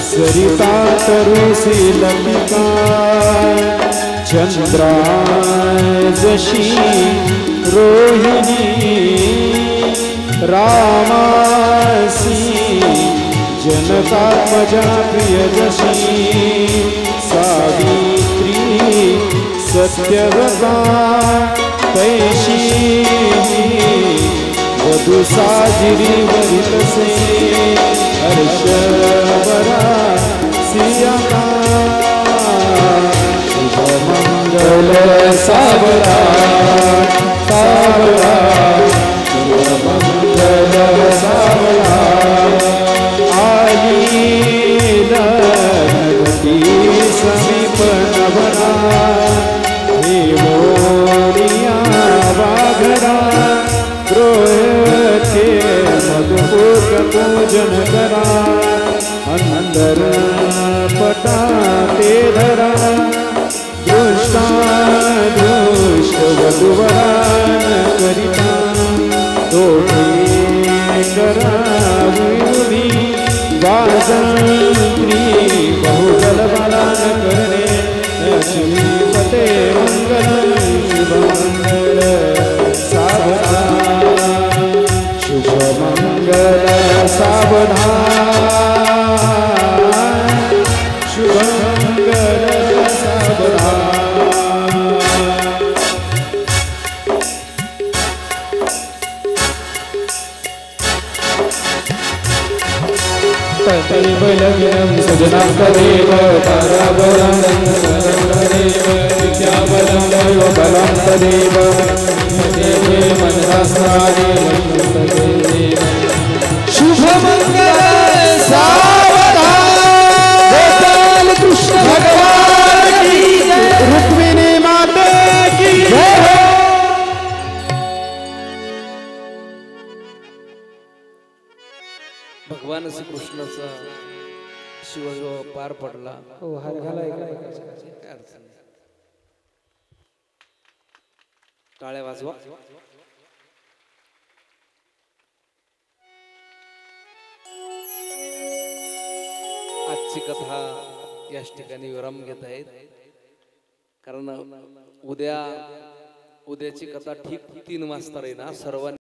सरिता तरुसी ललिता चंद्रा जशी रोहिणी रामासी जनकात्मजा प्रियदशी सावित्री सत्यव्रता तैशी वधू साजिरी वरितसे हर्षवरा सियाका शुभमंगल सावरा सावरा शुभमंगल सावरा आली नगती समीप नवरा हे मोरिया वाघरा द्रोहते मधुपूर पूजन करा अंदर पटा ते धरा दृष्टा दृष्ट वधुवरान करिता दोषी करावी वाजंत्री बहुदल बालान करणे लक्ष्मीपते मंगल शुभमंगल सावधान शुभमंगल सावधान शुभमंगल सावधान तदेवलग्नं सजनां तदेव ताराबलं तदेव विद्याबलं दैवबलं तदेव तदेव मनसास्नादि तदेव शुभमंगल सावधान गोपाल कृष्ण भगवान की जय रुक्मिणी माता की जय भगवान श्रीकृष्णाचा शिवविवाह पार पडला. टाळ्या वाजवा. आजची कथा याच ठिकाणी विराम घेत आहेत, कारण उद्याची कथा ठीक 3 वाजता आहे ना. सर्वांनी